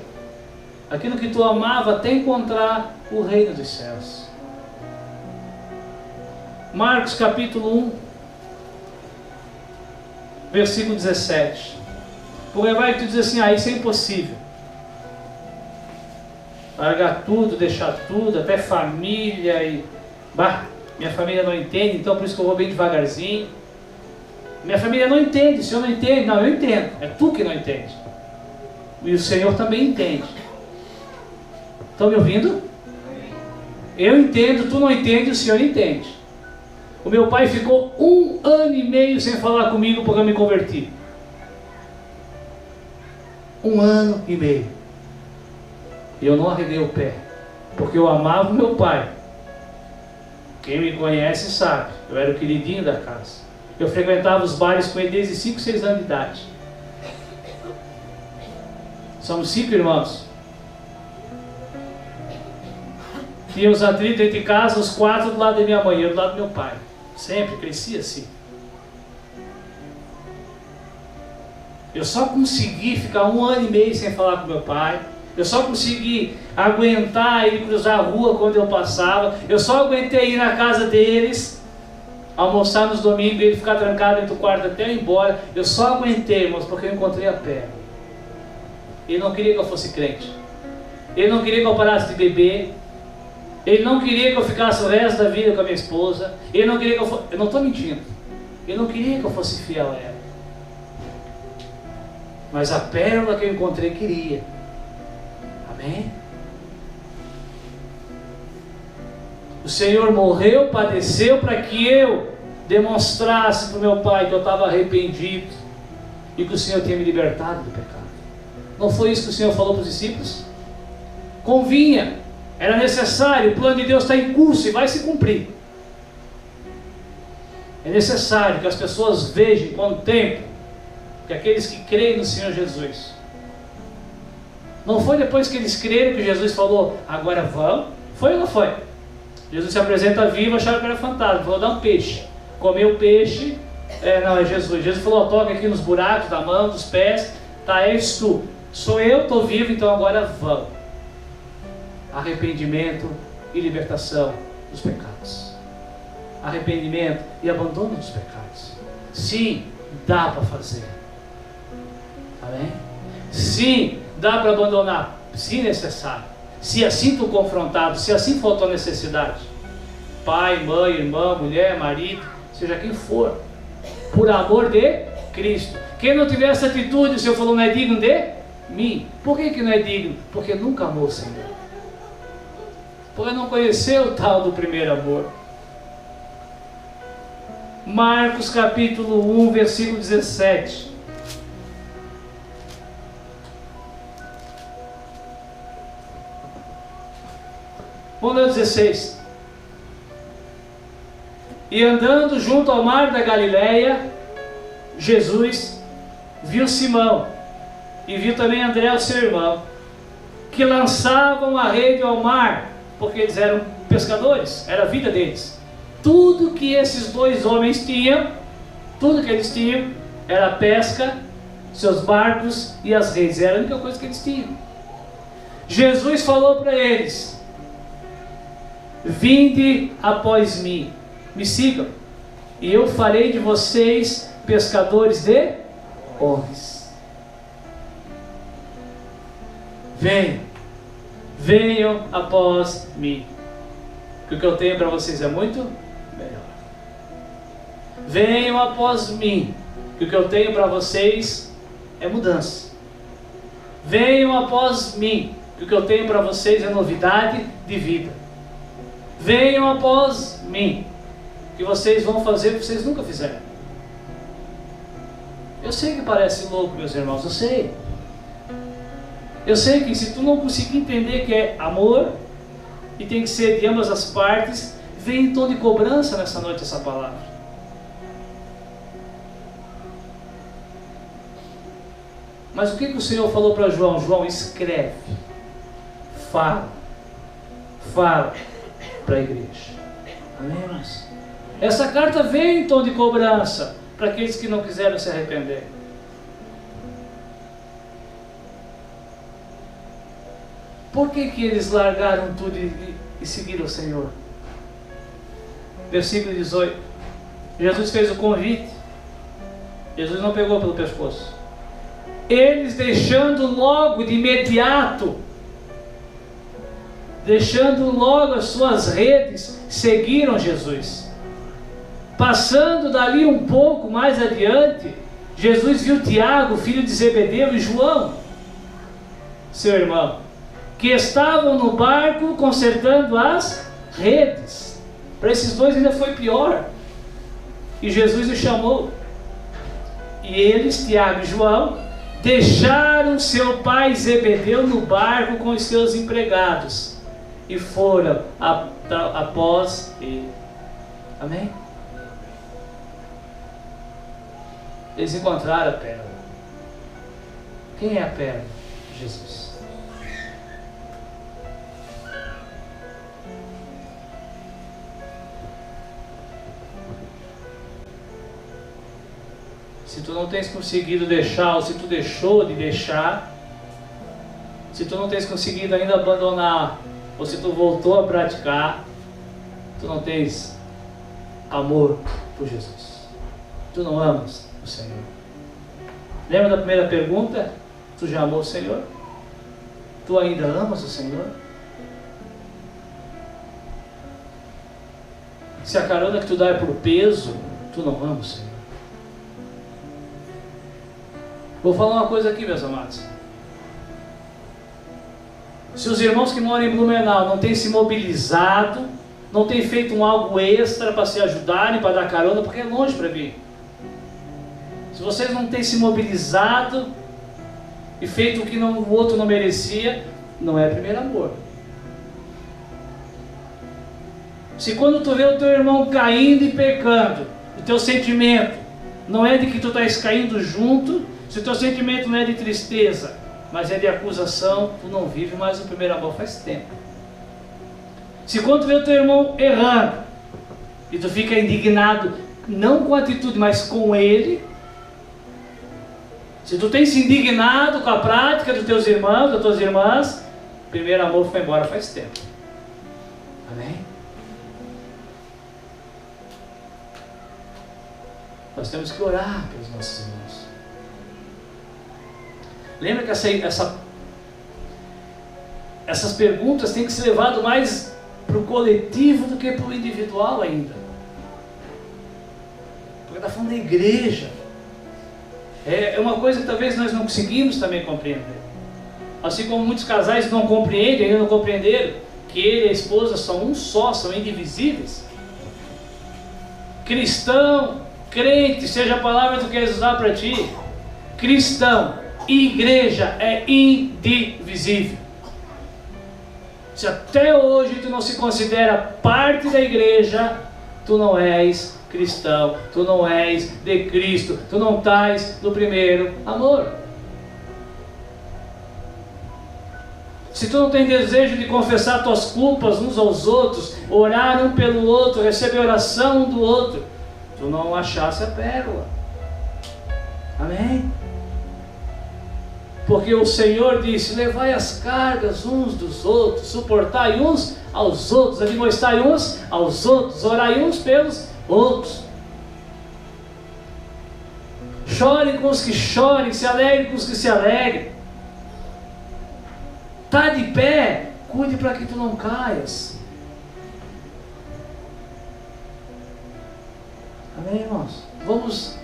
[SPEAKER 1] aquilo que tu amava até encontrar o reino dos céus. Marcos capítulo 1, versículo 17. Porque vai que tu diz assim, isso é impossível. Largar tudo, deixar tudo, até família e... minha família não entende, então por isso que eu vou bem devagarzinho. Minha família não entende, o Senhor não entende. Não, eu entendo, é tu que não entende. E o Senhor também entende. Estão me ouvindo? Eu entendo, tu não entende, o Senhor entende. O meu pai ficou 1 ano e meio sem falar comigo porque eu me converti. 1 ano e meio. E eu não arreguei o pé, porque eu amava o meu pai. Quem me conhece sabe, eu era o queridinho da casa. Eu frequentava os bares com ele desde 5, 6 anos de idade. Somos 5 irmãos. Tinha os atritos dentro de casa, os 4 do lado da minha mãe, eu do lado do meu pai. Sempre cresci assim. Eu só consegui ficar 1 ano e meio sem falar com meu pai. Eu só consegui aguentar ele cruzar a rua quando eu passava. Eu só aguentei ir na casa deles, almoçar nos domingos e ele ficar trancado dentro do quarto até eu ir embora. Eu só aguentei, irmãos, porque eu encontrei a pé. Ele não queria que eu fosse crente. Ele não queria que eu parasse de beber. Ele não queria que eu ficasse o resto da vida com a minha esposa. Ele não queria que eu fosse... Eu não estou mentindo. Ele não queria que eu fosse fiel a ela. Mas a pérola que eu encontrei queria. Amém? O Senhor morreu, padeceu para que eu demonstrasse para o meu pai que eu estava arrependido e que o Senhor tinha me libertado do pecado. Não foi isso que o Senhor falou para os discípulos? Convinha, era necessário, o plano de Deus está em curso e vai se cumprir. É necessário que as pessoas vejam, contemplem, que aqueles que creem no Senhor Jesus. Não foi depois que eles creram que Jesus falou, agora vão? Foi ou não foi? Jesus se apresenta vivo, acharam que era fantasma, falou, dá um peixe. Comeu o peixe, não, é Jesus. Jesus falou, toca aqui nos buracos da mão, dos pés, tá, és tu. Sou eu, estou vivo, então agora vão. Arrependimento e libertação dos pecados. Arrependimento e abandono dos pecados. Sim, dá para fazer. Amém? Sim, dá para abandonar, se necessário. Se assim tu confrontado, se assim for a tua necessidade. Pai, mãe, irmã, mulher, marido, seja quem for. Por amor de Cristo. Quem não tiver essa atitude, o Senhor falou, não é digno de mim. Por que não é digno? Porque nunca amou o Senhor. Porque não conheceu o tal do primeiro amor. Marcos capítulo 1, versículo 17. Vamos ler o 16. E andando junto ao mar da Galileia, Jesus viu Simão e viu também André, o seu irmão, que lançavam a rede ao mar, porque eles eram pescadores, era a vida deles. Tudo que esses dois homens tinham, tudo que eles tinham, era a pesca, seus barcos e as redes, era a única coisa que eles tinham. Jesus falou para eles, vinde após mim, me sigam, e eu farei de vocês pescadores de homens. Venham após mim, que o que eu tenho para vocês é muito melhor. Venham após mim, que o que eu tenho para vocês é mudança. Venham após mim, que o que eu tenho para vocês é novidade de vida. Venham após mim, que vocês vão fazer o que vocês nunca fizeram. Eu sei que parece louco, meus irmãos, eu sei. Eu sei que se tu não conseguir entender que é amor, e tem que ser de ambas as partes, vem em tom de cobrança nessa noite essa palavra. Mas o que o Senhor falou para João? João, escreve, fala para a igreja. Amém, irmãos? Essa carta veio em tom de cobrança para aqueles que não quiseram se arrepender. Por que eles largaram tudo e seguiram o Senhor? Versículo 18. Jesus fez o convite. Jesus não pegou pelo pescoço. Eles, deixando logo de imediato, deixando logo as suas redes, seguiram Jesus. Passando dali um pouco mais adiante, Jesus viu Tiago, filho de Zebedeu, e João, seu irmão, que estavam no barco consertando as redes. Para esses dois ainda foi pior. E Jesus os chamou. E eles, Tiago e João, deixaram seu pai Zebedeu no barco com os seus empregados e foram após ele. Amém? Eles encontraram a pérola. Quem é a pérola? Jesus. Se tu não tens conseguido deixar, ou se tu deixou de deixar, se tu não tens conseguido ainda abandonar, ou se tu voltou a praticar, tu não tens amor por Jesus. Tu não amas o Senhor. Lembra da primeira pergunta? Tu já amou o Senhor? Tu ainda amas o Senhor? Se a carona que tu dá é por peso, tu não amas o Senhor. Vou falar uma coisa aqui, meus amados. Se os irmãos que moram em Blumenau não têm se mobilizado, não têm feito algo extra para se ajudarem, para dar carona, porque é longe para vir. Se vocês não têm se mobilizado e feito o que o outro não merecia, não é primeiro amor. Se quando tu vê o teu irmão caindo e pecando, o teu sentimento não é de que tu estás caindo junto, se o teu sentimento não é de tristeza, mas é de acusação, tu não vive mais o primeiro amor faz tempo. Se quando tu vê o teu irmão errando, e tu fica indignado, não com a atitude, mas com ele, se tu tens se indignado com a prática dos teus irmãos, das tuas irmãs, o primeiro amor foi embora faz tempo. Amém? Nós temos que orar pelos nossos irmãos. Lembra que essas perguntas têm que ser levadas mais para o coletivo do que para o individual ainda. Porque está falando da igreja. É uma coisa que talvez nós não conseguimos também compreender. Assim como muitos casais não compreendem, ainda não compreenderam, que ele e a esposa são um só, são indivisíveis. Cristão, crente, seja a palavra que tu queres usar para ti. Cristão, igreja é indivisível. Se até hoje tu não se considera parte da igreja, tu não és cristão, tu não és de Cristo, tu não estás no primeiro amor. Se tu não tem desejo de confessar tuas culpas uns aos outros, orar um pelo outro, receber oração um do outro, tu não achaste a pérola. Amém? Porque o Senhor disse, levai as cargas uns dos outros, suportai uns aos outros, admoestai uns aos outros, orai uns pelos outros. Chorem com os que chorem, se alegrem com os que se alegrem. Está de pé, cuide para que tu não caias. Amém, irmãos? Vamos.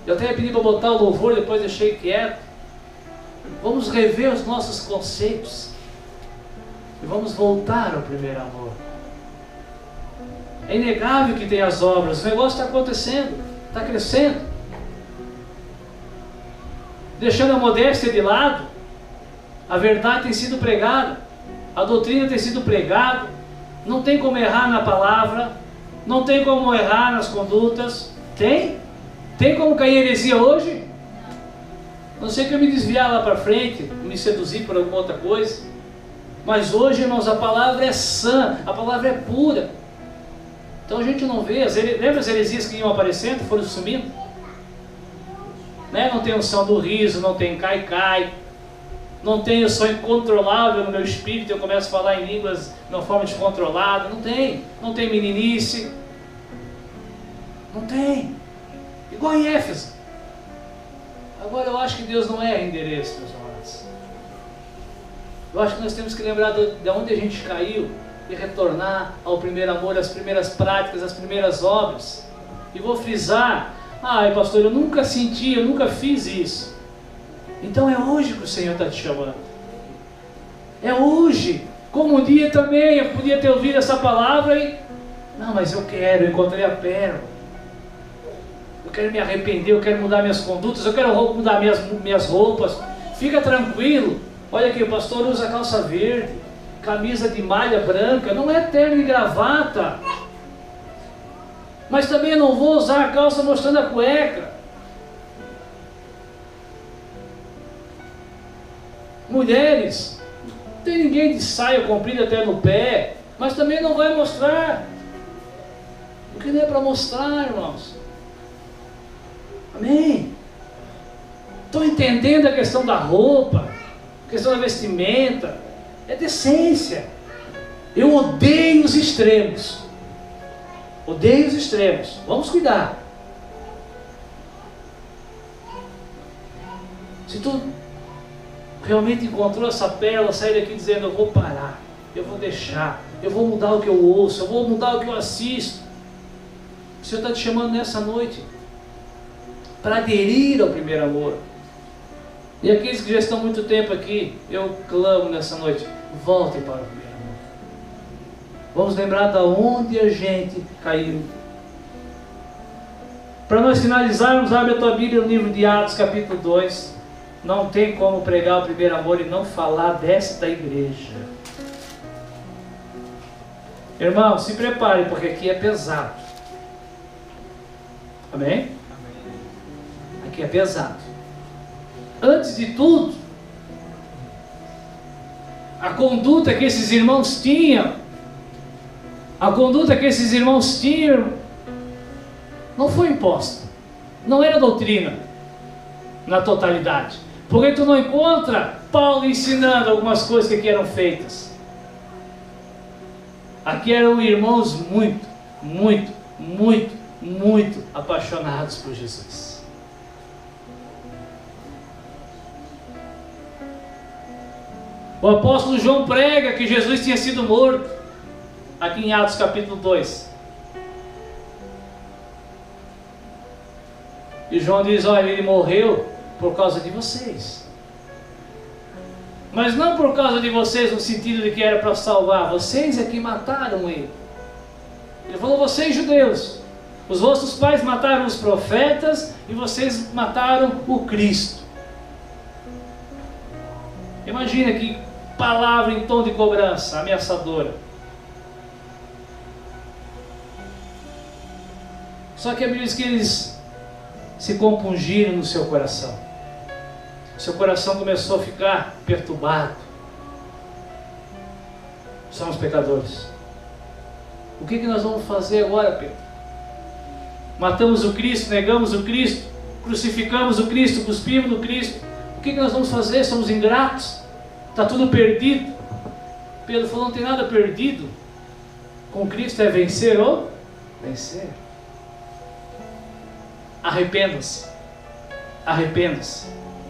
[SPEAKER 1] Eu até pedi para botar o louvor, depois deixei quieto. Vamos rever os nossos conceitos e vamos voltar ao primeiro amor. É inegável que tem as obras, o negócio está acontecendo, está crescendo. Deixando a modéstia de lado, a verdade tem sido pregada, a doutrina tem sido pregada, não tem como errar na palavra, não tem como errar nas condutas. Tem? Tem como cair em heresia hoje? Não sei que eu me desviar lá para frente, me seduzir por alguma outra coisa. Mas hoje, irmãos, a palavra é sã, a palavra é pura. Então a gente não vê, lembra as heresias que iam aparecendo, foram sumindo? Né? Não tem o som do riso, não tem cai-cai, não tem o som incontrolável no meu espírito, eu começo a falar em línguas de uma forma descontrolada, não tem meninice, não tem, igual em Éfeso. Agora eu acho que Deus não é endereço, meus amados. Eu acho que nós temos que lembrar de onde a gente caiu e retornar ao primeiro amor, às primeiras práticas, às primeiras obras. E vou frisar, pastor, eu nunca senti, eu nunca fiz isso. Então é hoje que o Senhor está te chamando. É hoje. Como um dia também eu podia ter ouvido essa palavra e... Não, mas eu encontrei a pérola. Eu quero me arrepender, eu quero mudar minhas condutas, eu quero mudar minhas roupas. Fica tranquilo. Olha aqui, o pastor usa calça verde, camisa de malha branca, não é terno e gravata. Mas também não vou usar a calça mostrando a cueca. Mulheres, não tem ninguém de saia comprida até no pé, mas também não vai mostrar. Porque não é para mostrar, irmãos. Amém? Estão entendendo a questão da roupa, a questão da vestimenta? É decência. Eu odeio os extremos. Odeio os extremos. Vamos cuidar. Se tu realmente encontrou essa pérola, sai daqui dizendo: eu vou parar, eu vou deixar, eu vou mudar o que eu ouço, eu vou mudar o que eu assisto. O Senhor está te chamando nessa noite para aderir ao primeiro amor. E aqueles que já estão há muito tempo aqui, eu clamo nessa noite: voltem para o primeiro amor. Vamos lembrar de onde a gente caiu. Para nós finalizarmos, abre a tua Bíblia no livro de Atos, capítulo 2. Não tem como pregar o primeiro amor e não falar desta igreja. Irmão, se prepare, porque aqui é pesado. Amém? Aqui é pesado. Antes de tudo, a conduta que esses irmãos tinham, não foi imposta. Não era doutrina na totalidade. Porque tu não encontra Paulo ensinando algumas coisas que aqui eram feitas. Aqui eram irmãos muito, muito, muito, muito apaixonados por Jesus. O apóstolo João prega que Jesus tinha sido morto, aqui em Atos capítulo 2. E João diz: olha, ele morreu por causa de vocês. Mas não por causa de vocês no sentido de que era para salvar. Vocês é que mataram ele. Ele falou: vocês judeus, os vossos pais mataram os profetas e vocês mataram o Cristo. Imagina que palavra em tom de cobrança, ameaçadora. Só que a Bíblia diz que eles se compungiram no seu coração. Seu coração começou a ficar perturbado. Somos pecadores. O que nós vamos fazer agora, Pedro? Matamos o Cristo, negamos o Cristo, crucificamos o Cristo, cuspimos no Cristo. O que nós vamos fazer? Somos ingratos. Está tudo perdido. Pedro falou: não tem nada perdido. Com Cristo é vencer ou vencer. Arrependam-se. Arrependam-se.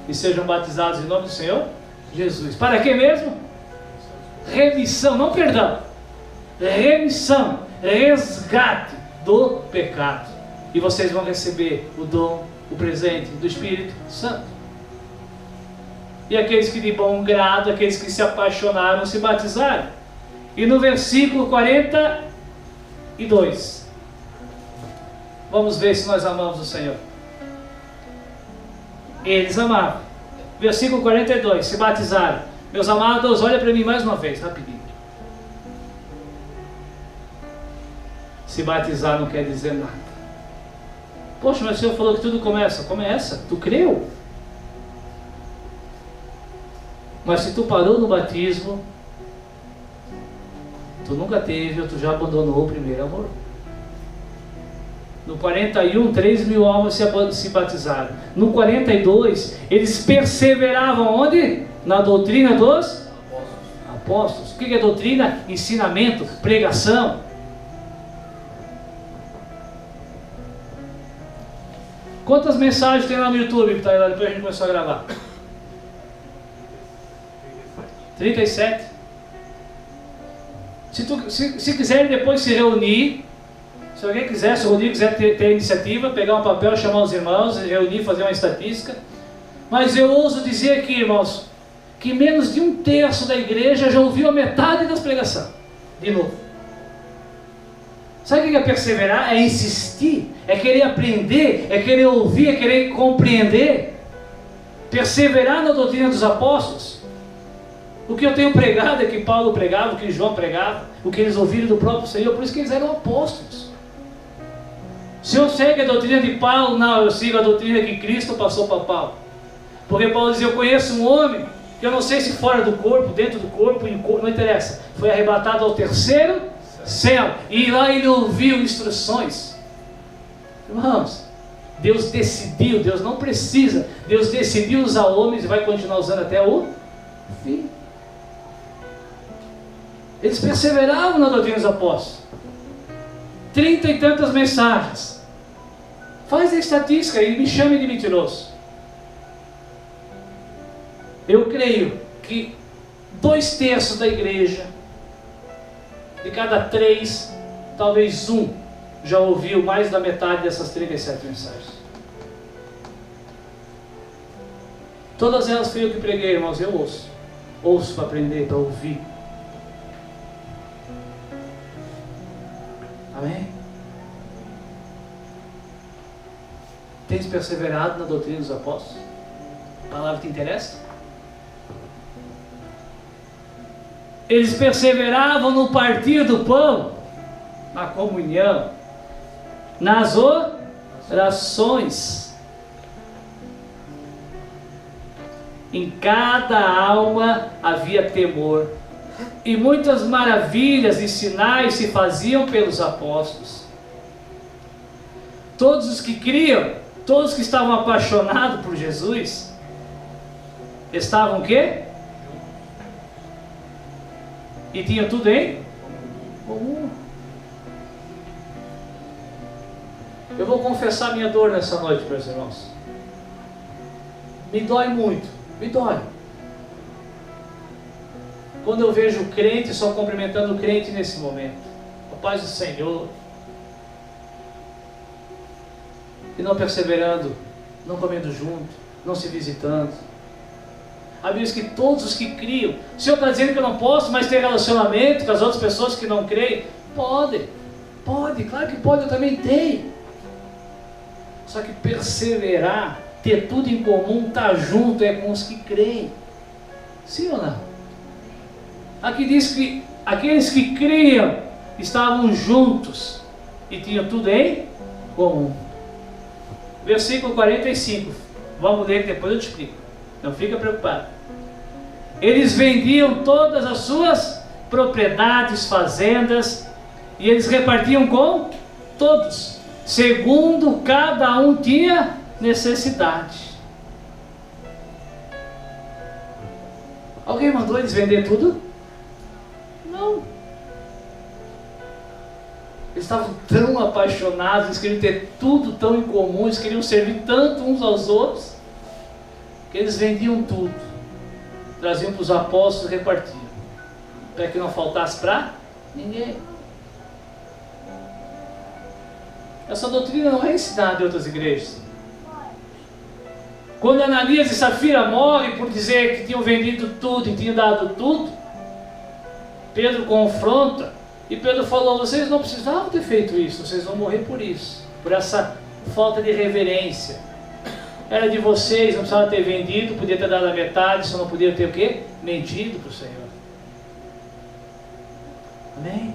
[SPEAKER 1] E sejam batizados em nome do Senhor Jesus. Para quê mesmo? Remissão, não perdão. Remissão, resgate do pecado. E vocês vão receber o dom, o presente do Espírito Santo. E aqueles que de bom grado, aqueles que se apaixonaram, se batizaram. E no versículo 42, vamos ver se nós amamos o Senhor. Eles amavam. Versículo 42, se batizaram. Meus amados, olha para mim mais uma vez, rapidinho. Se batizar não quer dizer nada. Poxa, mas o Senhor falou que tudo começa. Começa, tu creu. Mas se tu parou no batismo, tu nunca teve ou tu já abandonou o primeiro amor. No 41, 3.000 almas se batizaram. No 42, eles perseveravam onde? Na doutrina dos apóstolos. O que é doutrina? Ensinamento, pregação. Quantas mensagens tem lá no YouTube? Tá, lá depois a gente começou a gravar. 37. Se quiserem depois se reunir, se alguém quiser, se o Rodrigo quiser ter a iniciativa, pegar um papel, chamar os irmãos, reunir, fazer uma estatística. Mas eu ouso dizer aqui, irmãos, que menos de 1/3 da igreja já ouviu a metade das pregações. De novo. Sabe o que é perseverar? É insistir, é querer aprender, é querer ouvir, é querer compreender. Perseverar na doutrina dos apóstolos. O que eu tenho pregado é que Paulo pregava, o que João pregava, o que eles ouviram do próprio Senhor, por isso que eles eram apóstolos. Se eu segue a doutrina de Paulo, não, eu sigo a doutrina que Cristo passou para Paulo. Porque Paulo diz, eu conheço um homem, que eu não sei se fora do corpo, dentro do corpo, não interessa, foi arrebatado ao 3º céu, e lá ele ouviu instruções. Irmãos, Deus decidiu, Deus não precisa, Deus decidiu usar homens e vai continuar usando até o fim. Eles perseveravam na doutrina dos apóstolos. 30 e tantas mensagens. Faz a estatística e me chame de mentiroso. Eu creio que 2/3 da igreja, de cada 3, talvez 1, já ouviu mais da metade dessas 37 mensagens. Todas elas fui eu que preguei, irmãos, eu ouço. Ouço para aprender, para ouvir. Amém? Tens perseverado na doutrina dos apóstolos? A palavra te interessa? Eles perseveravam no partir do pão, na comunhão, nas orações. Em cada alma havia temor, e muitas maravilhas e sinais se faziam pelos apóstolos. Todos os que criam, todos que estavam apaixonados por Jesus, estavam o quê? E tinham tudo em comum. Eu vou confessar minha dor nessa noite, meus irmãos. Me dói muito, me dói. Quando eu vejo o crente só cumprimentando o crente nesse momento. A paz do Senhor. E não perseverando, não comendo junto, não se visitando. A Bíblia diz que todos os que criam. O Senhor está dizendo que eu não posso mais ter relacionamento com as outras pessoas que não creem? Pode, claro que pode, eu também tenho. Só que perseverar, ter tudo em comum, estar junto é com os que creem. Sim ou não? Aqui diz que aqueles que criam estavam juntos e tinham tudo em comum. Versículo 45. Vamos ler que depois eu te explico. Não fica preocupado. Eles vendiam todas as suas propriedades, fazendas, e eles repartiam com todos, segundo cada um tinha necessidade. Alguém mandou eles vender tudo? Não. Eles estavam tão apaixonados, eles queriam ter tudo tão em comum, eles queriam servir tanto uns aos outros, que eles vendiam tudo, traziam para os apóstolos e repartiam, para que não faltasse para ninguém. Essa doutrina não é ensinada em outras igrejas. Quando Ananias e Safira morrem por dizer que tinham vendido tudo e tinham dado tudo, Pedro confronta, e Pedro falou, vocês não precisavam ter feito isso, vocês vão morrer por isso, por essa falta de reverência. Era de vocês, não precisava ter vendido, podia ter dado a metade, só não podia ter o quê? Mentido para o Senhor. Amém?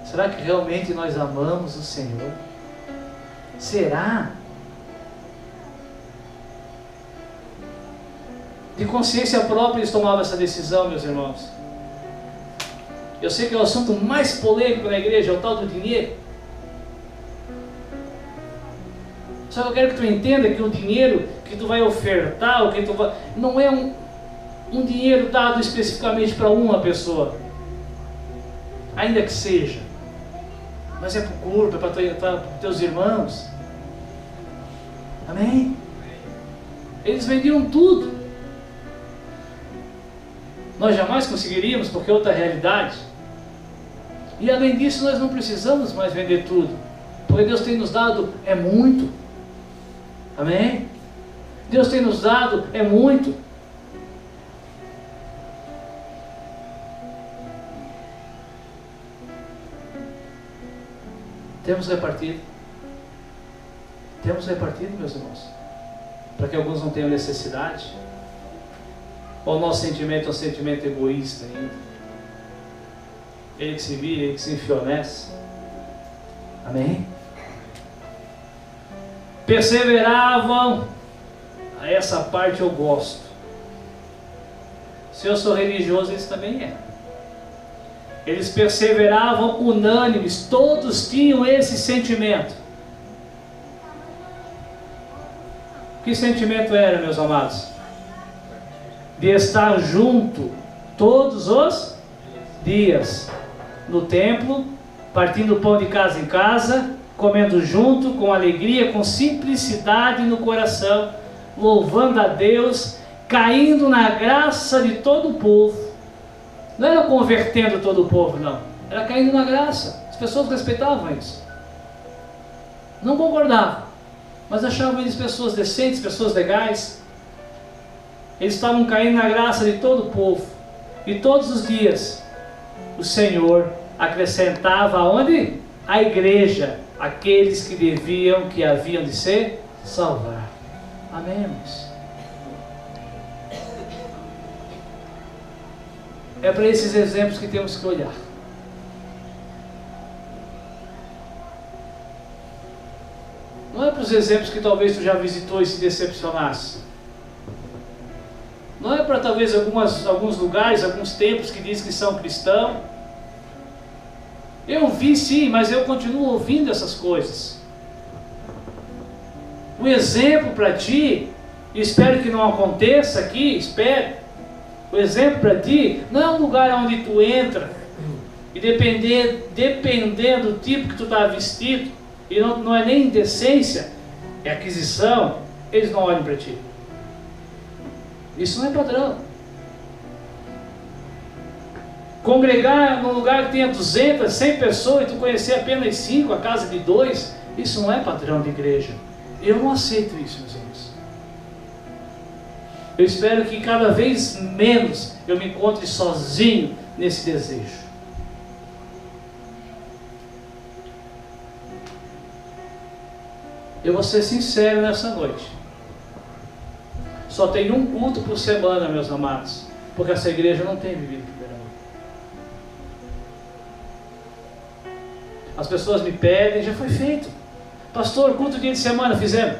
[SPEAKER 1] Será que realmente nós amamos o Senhor? Será? De consciência própria eles tomavam essa decisão, meus irmãos. Eu sei que é o assunto mais polêmico na igreja, é o tal do dinheiro. Só que eu quero que tu entenda que o dinheiro que tu vai ofertar, o que tu vai, não é um dinheiro dado especificamente para uma pessoa, ainda que seja, mas é para o corpo, é para teus irmãos. Amém? Eles vendiam tudo. Nós jamais conseguiríamos, porque é outra realidade. E além disso, nós não precisamos mais vender tudo, porque Deus tem nos dado é muito. Amém? Deus tem nos dado é muito. Temos repartido. Temos repartido, meus irmãos, para que alguns não tenham necessidade. Ou o nosso sentimento é um sentimento egoísta ainda. Ele que se vira, ele que se enfionece. Amém? Perseveravam. A essa parte eu gosto. Se eu sou religioso, eles também é. Eles perseveravam unânimes. Todos tinham esse sentimento. Que sentimento era, meus amados? De estar junto todos os dias no templo, partindo o pão de casa em casa, comendo junto, com alegria, com simplicidade no coração, louvando a Deus, caindo na graça de todo o povo. Não era convertendo todo o povo, não. Era caindo na graça. As pessoas respeitavam isso. Não concordavam, mas achavam eles pessoas decentes, pessoas legais. Eles estavam caindo na graça de todo o povo. E todos os dias o Senhor acrescentava aonde? A igreja, aqueles que haviam de se salvar. Amém, irmãos? É para esses exemplos que temos que olhar. Não é para os exemplos que talvez tu já visitou e se decepcionasse. Não é para talvez alguns lugares, alguns templos que dizem que são cristãos. Eu vi sim, mas eu continuo ouvindo essas coisas. O exemplo para ti, e espero que não aconteça aqui, espero. O exemplo para ti não é um lugar onde tu entra e dependendo do tipo que tu está vestido, e não é nem indecência, é aquisição, eles não olham para ti. Isso não é padrão. Congregar num lugar que tenha 200, 100 pessoas e tu conhecer apenas 5, a casa de 2, isso não é padrão de igreja. Eu não aceito isso, meus irmãos. Eu espero que cada vez menos eu me encontre sozinho nesse desejo. Eu vou ser sincero nessa noite. Só tem um culto por semana, meus amados, porque essa igreja não tem vivido o primeiro amor. As pessoas me pedem, já foi feito. Pastor, culto dia de semana, fizemos.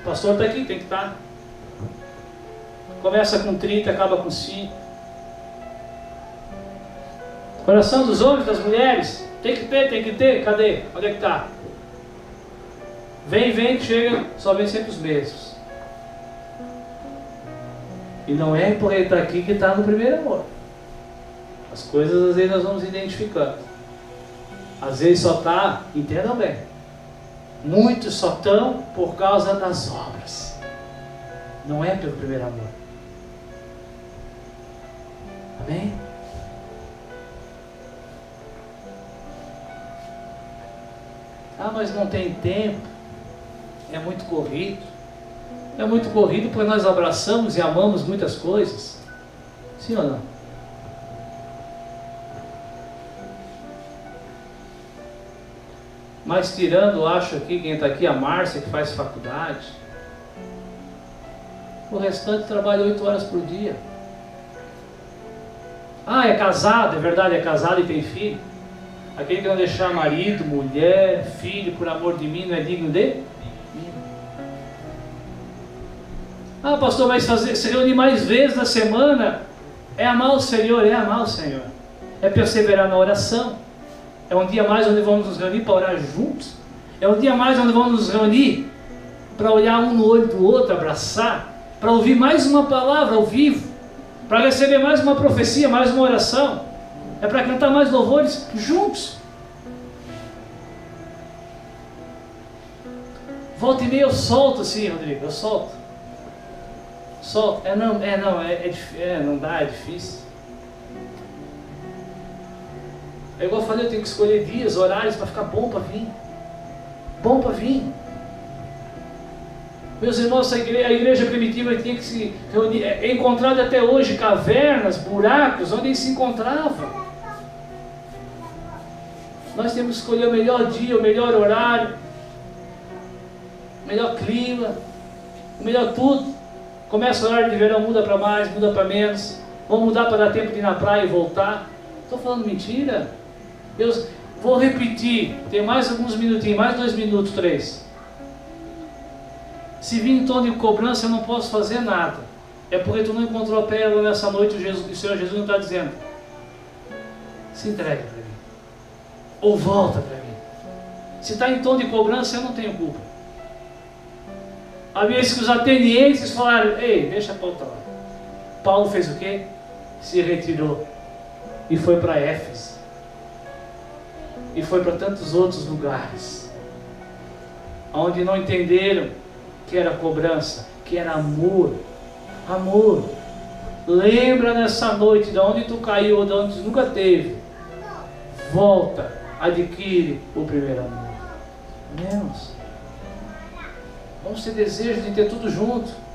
[SPEAKER 1] O pastor está aqui, tem que estar. Começa com 30, acaba com 5. Oração dos homens, das mulheres, tem que ter, cadê? Onde é que está? Vem, chega, só vem sempre os mesmos. E não é por ele estar aqui que está no primeiro amor. As coisas às vezes nós vamos identificando. Às vezes só está, entendam bem, muitos só estão por causa das obras. Não é pelo primeiro amor. Amém? Ah, mas não tem tempo. É muito corrido. É muito corrido porque nós abraçamos e amamos muitas coisas. Sim ou não? Mas tirando, acho aqui, quem está aqui, a Márcia, que faz faculdade, o restante trabalha 8 horas por dia. Ah, é casado, é verdade, é casado e tem filho. Aquele que não deixar marido, mulher, filho, por amor de mim, não é digno de mim. Ah, pastor, mas se reunir mais vezes na semana é amar o Senhor, é amar o Senhor. É perseverar na oração. É um dia mais onde vamos nos reunir para orar juntos. É um dia mais onde vamos nos reunir para olhar um no olho do outro, abraçar, para ouvir mais uma palavra ao vivo, para receber mais uma profecia, mais uma oração. É para cantar mais louvores juntos. Volta e meia eu solto assim, Rodrigo, eu solto. Não dá, é difícil. É igual eu falei, eu tenho que escolher dias, horários para ficar bom para vir. Bom para vir. Meus irmãos, a igreja primitiva tinha que se reunir. É encontrado até hoje cavernas, buracos, onde eles se encontravam. Nós temos que escolher o melhor dia, o melhor horário, o melhor clima, o melhor tudo. Começa o horário de verão, muda para mais, muda para menos. Vamos mudar para dar tempo de ir na praia e voltar. Estou falando mentira? Eu vou repetir, tem mais alguns minutinhos, mais 2 minutos, 3. Se vir em tom de cobrança, eu não posso fazer nada. É porque tu não encontrou a pérola nessa noite, o Senhor Jesus não está dizendo: se entrega para mim, ou volta para mim. Se está em tom de cobrança, eu não tenho culpa. Havia isso que os atenienses falaram: ei, deixa Paulo estar lá. Paulo fez o quê? Se retirou e foi para Éfeso. E foi para tantos outros lugares, onde não entenderam que era cobrança, que era amor. Amor. Lembra nessa noite de onde tu caiu, ou de onde tu nunca teve. Volta, adquire o primeiro amor. Menos. Vamos ter desejo de ter tudo junto.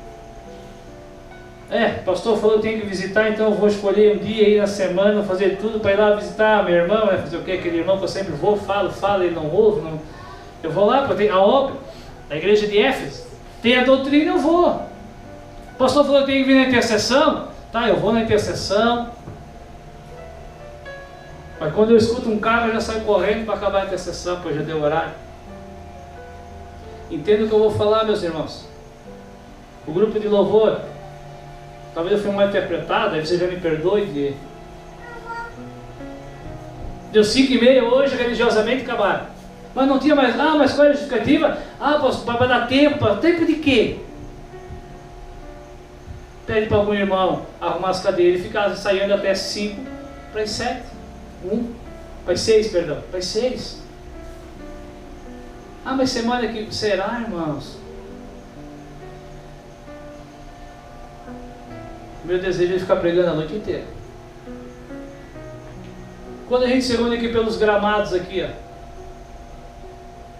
[SPEAKER 1] O pastor falou que eu tenho que visitar, então eu vou escolher um dia aí na semana, fazer tudo para ir lá visitar meu irmão, fazer o que? Aquele irmão que eu sempre vou, falo, ele não ouve. Não... Eu vou lá, porque eu tenho a obra da igreja de Éfeso, tem a doutrina, eu vou. O pastor falou que eu tenho que vir na intercessão, tá, eu vou na intercessão. Mas quando eu escuto um carro, eu já saio correndo para acabar a intercessão, porque eu já dei o horário. Entendo o que eu vou falar, meus irmãos. O grupo de louvor, talvez eu fui mal interpretado, aí você já me perdoe. Deu 5h30 hoje, religiosamente acabaram. Mas não tinha mais. Mas qual é a justificativa? Para dar tempo. Tempo de quê? Pede para algum irmão arrumar as cadeiras e ficar saindo até 5 para as 7. Para as 6, perdão. Para as 6. Mas semana que. Será, irmãos? Meu desejo é ficar pregando a noite inteira. Quando a gente se reúne aqui pelos gramados aqui,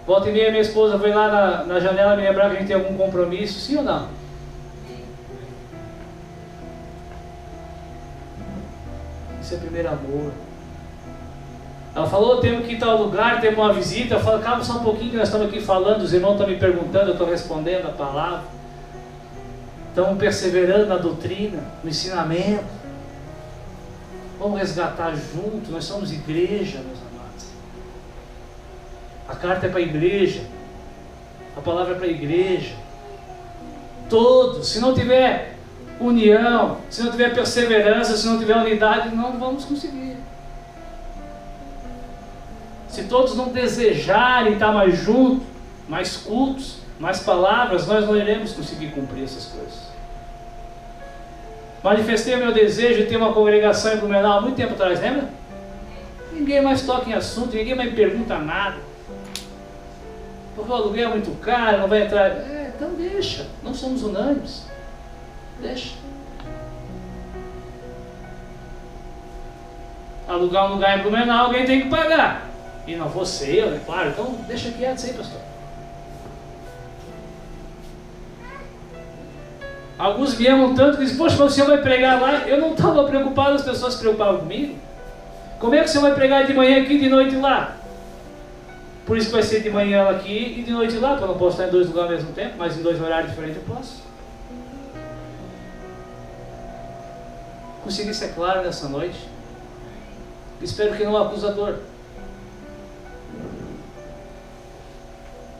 [SPEAKER 1] volta e meia minha esposa vai lá na janela me lembrar que a gente tem algum compromisso, sim ou não? Isso é primeiro amor. Ela falou, temos que ir a tal lugar, temos uma visita. Eu falo, calma só um pouquinho que nós estamos aqui falando, os irmãos estão me perguntando, eu estou respondendo a palavra. Estamos perseverando na doutrina, no ensinamento. Vamos resgatar junto, nós somos igreja, meus amados. A carta é para a igreja, a palavra é para a igreja. Todos, se não tiver união, se não tiver perseverança, se não tiver unidade, não vamos conseguir. Se todos não desejarem estar mais juntos, mais cultos, mais palavras, nós não iremos conseguir cumprir essas coisas. Manifestei meu desejo de ter uma congregação em Blumenau há muito tempo atrás, lembra? Ninguém mais toca em assunto, ninguém mais pergunta nada. Porque o aluguel é muito caro, não vai entrar. Então deixa, não somos unânimes. Deixa. Alugar um lugar em Blumenau, alguém tem que pagar. E não vou ser eu, né? Claro, então deixa quieto isso aí, pastor. Alguns me amam tanto que dizem, poxa, mas o senhor vai pregar lá? Eu não estava preocupado, as pessoas se preocupavam comigo. Como é que o senhor vai pregar de manhã aqui e de noite lá? Por isso que vai ser de manhã aqui e de noite lá, porque eu não posso estar em 2 lugares ao mesmo tempo, mas em 2 horários diferentes eu posso. Consegui ser claro nessa noite? Espero que não acusador.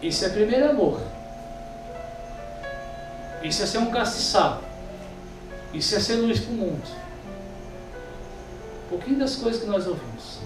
[SPEAKER 1] Isso é primeiro amor. Isso é ser um castiçal. Isso é ser luz para o mundo. pouquinho das coisas que nós ouvimos.